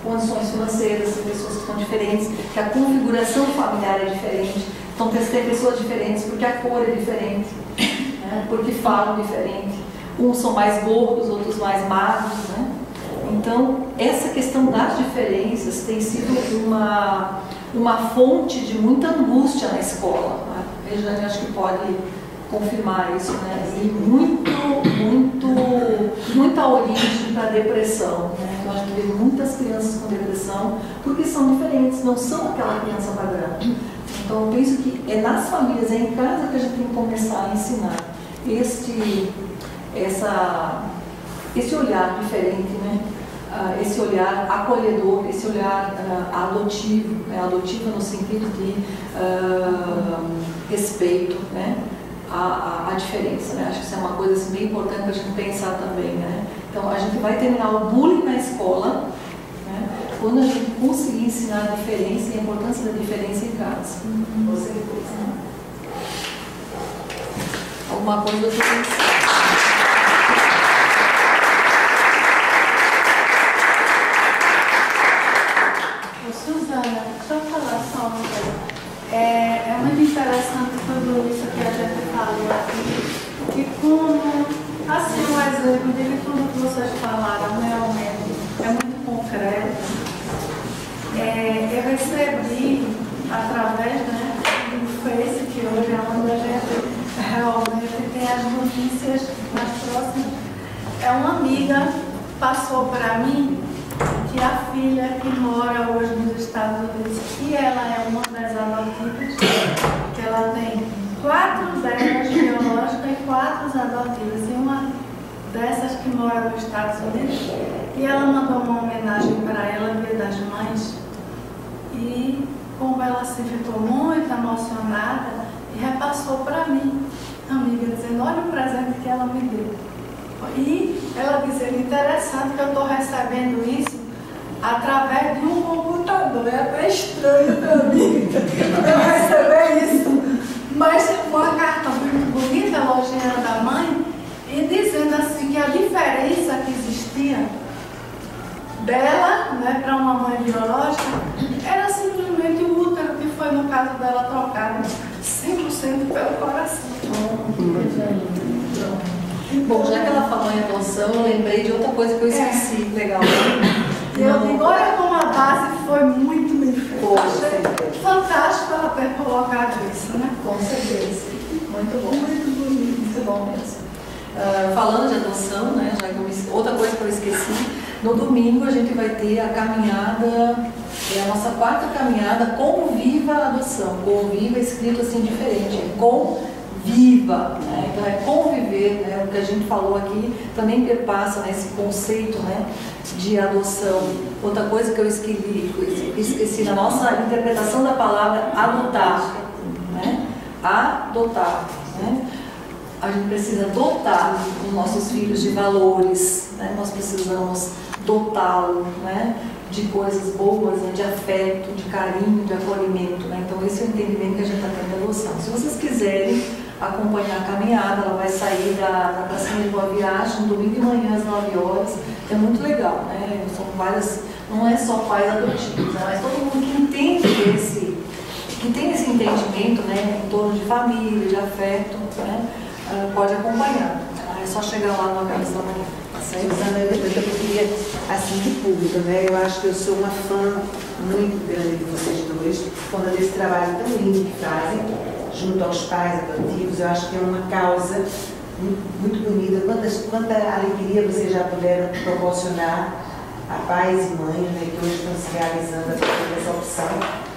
condições financeiras, tem pessoas que são diferentes, que a configuração familiar é diferente. Então tem pessoas diferentes porque a cor é diferente, né? Porque falam diferente. Uns são mais gordos, outros mais magros, né? Então, essa questão das diferenças tem sido uma fonte de muita angústia na escola. Né? A Regiane acho que pode confirmar isso, né? E muita origem para a depressão. Né? Então, a gente vê muitas crianças com depressão porque são diferentes, não são aquela criança padrão. Então, eu penso que é nas famílias, é em casa que a gente tem que começar a ensinar esse olhar diferente, né? Esse olhar acolhedor, esse olhar adotivo, né? Adotivo no sentido de respeito, né? A diferença, né? Acho que isso é uma coisa assim, bem importante para a gente pensar também, né? Então, a gente vai terminar o bullying na escola, né? Quando a gente conseguir ensinar a diferença e a importância da diferença em casa. Você depois, né? Alguma coisa eu estou pensando. Suzana, deixa eu falar só uma coisa. É muito interessante tudo isso que a gente falou aqui, que como, assim, um exemplo de tudo que vocês falaram realmente é muito concreto. Eu recebi através, né, do Face, que hoje é onde a gente realmente tem as notícias mais próximas. Uma amiga passou para mim que a filha que mora hoje nos Estados Unidos, e ela é uma das adotivas, que ela tem 4 delas biológicas e 4 adotivas, e uma dessas que mora nos Estados Unidos, e ela mandou uma homenagem para ela, Dia das Mães, e como ela assim ficou muito emocionada e repassou para mim, amiga, dizendo, olha o presente que ela me deu. E ela dizendo, interessante que eu estou recebendo isso através de um computador. É até estranho para mim eu receber isso. Mas uma carta muito bonita, elogiando a mãe e dizendo assim que a diferença que existia dela, né, para uma mãe biológica, era simplesmente o útero, que foi no caso dela trocado 100% pelo coração. Bom, já que ela falou em adoção, eu lembrei de outra coisa que eu esqueci. Legal. E eu digo, olha como a base foi muito bem feita. Achei fantástico ela ter colocado isso, né? Com certeza. Muito bom. Muito bonito. Muito bom mesmo. Falando de adoção, né, já que outra coisa que eu esqueci, no domingo a gente vai ter a caminhada, é a nossa quarta caminhada, Conviva a Adoção. Conviva escrito assim diferente, é conviva, né? Então é conviver, né? O que a gente falou aqui também perpassa, né, esse conceito, né, de adoção. Outra coisa que eu esqueci na nossa interpretação da palavra adotar, né? Adotar, né? A gente precisa dotar os nossos filhos de valores, né? Nós precisamos dotá-lo, né, de coisas boas, né, de afeto, de carinho, de acolhimento, né? Então esse é o entendimento que a gente está tendo da adoção. Se vocês quiserem acompanhar a caminhada, ela vai sair da Pracinha de Boa Viagem, no domingo de manhã às 9 horas, é muito legal, né? São várias, não é só pais adotivos, né? Mas todo mundo que entende que tem esse entendimento, né, em torno de família, de afeto, né, pode acompanhar. É só chegar lá no Academia da Manhã. Suzana, eu queria, assim, de público, né? Eu acho que eu sou uma fã muito grande de vocês dois, por conta desse trabalho tão lindo que fazem, junto aos pais adotivos. Eu acho que é uma causa muito bonita. Quanta alegria vocês já puderam proporcionar a pais e mães, né, que hoje estão se realizando através dessa opção,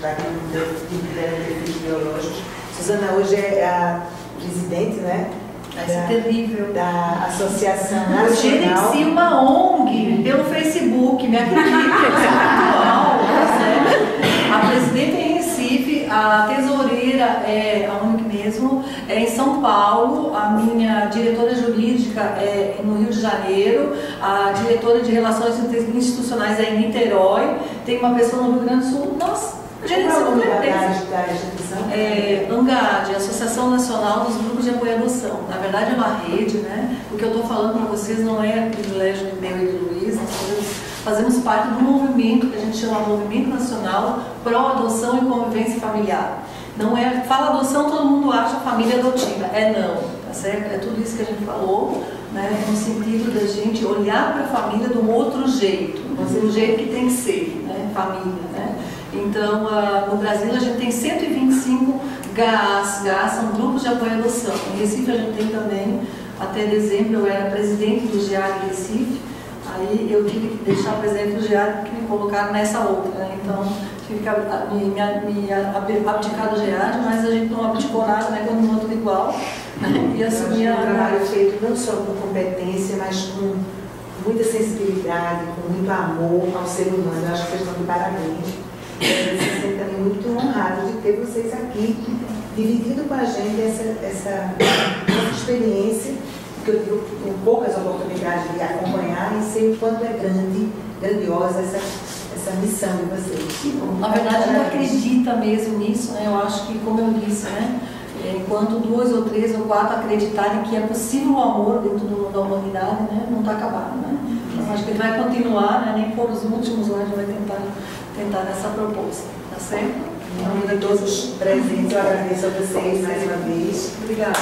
já que não puderam ter filhos biológicos. Suzana hoje é a presidente, né? Terrível. Da Associação Nacional. Eu gerencio uma ONG pelo Facebook, me acredita, isso é atual, né? A presidente é em Recife, a tesoureira é a ONG mesmo, é em São Paulo, a minha diretora jurídica é no Rio de Janeiro, a diretora de Relações Institucionais é em Niterói, tem uma pessoa no Rio Grande do Sul. Nossa, ANGAD, Associação Nacional dos Grupos de Apoio à Adoção. Na verdade é uma rede, né? O que eu estou falando para vocês não é privilégio de meu e de Luiz, nós fazemos parte do movimento que a gente chama Movimento Nacional Pró-Adoção e Convivência Familiar. Não é, fala adoção, todo mundo acha família adotiva. É não, tá certo? É tudo isso que a gente falou, né? No sentido da gente olhar para a família de um outro jeito, do jeito que tem que ser, né? Família, né? Então, no Brasil a gente tem 125 GAAs são grupos de apoio à adoção. Em Recife a gente tem também, até dezembro eu era presidente do GEAG Recife, aí eu tive que deixar presidente do GEAG porque me colocaram nessa outra, né? Então tive que me abdicar do GEAG, mas a gente não abdicou nada, né? Quando tudo igual, né? E assumir um trabalho feito não só com competência, mas com muita sensibilidade, com muito amor ao ser humano. Eu acho que vocês estão de parabéns. Eu me sinto também muito honrado de ter vocês aqui, dividindo com a gente essa experiência, que eu tive com poucas oportunidades de acompanhar e sei o quanto é grandiosa essa missão de vocês. Na verdade, a gente acredita mesmo nisso, né? Eu acho que, como eu disse, né? Enquanto 2 ou 3 ou 4 acreditarem que é possível o amor dentro da humanidade, né? Não está acabado, né? Então, acho que ele vai continuar, né? Nem for os últimos lá, a gente vai tentar essa proposta, tá certo? Em nome de todos os presentes, eu agradeço a vocês mais uma vez. Obrigada.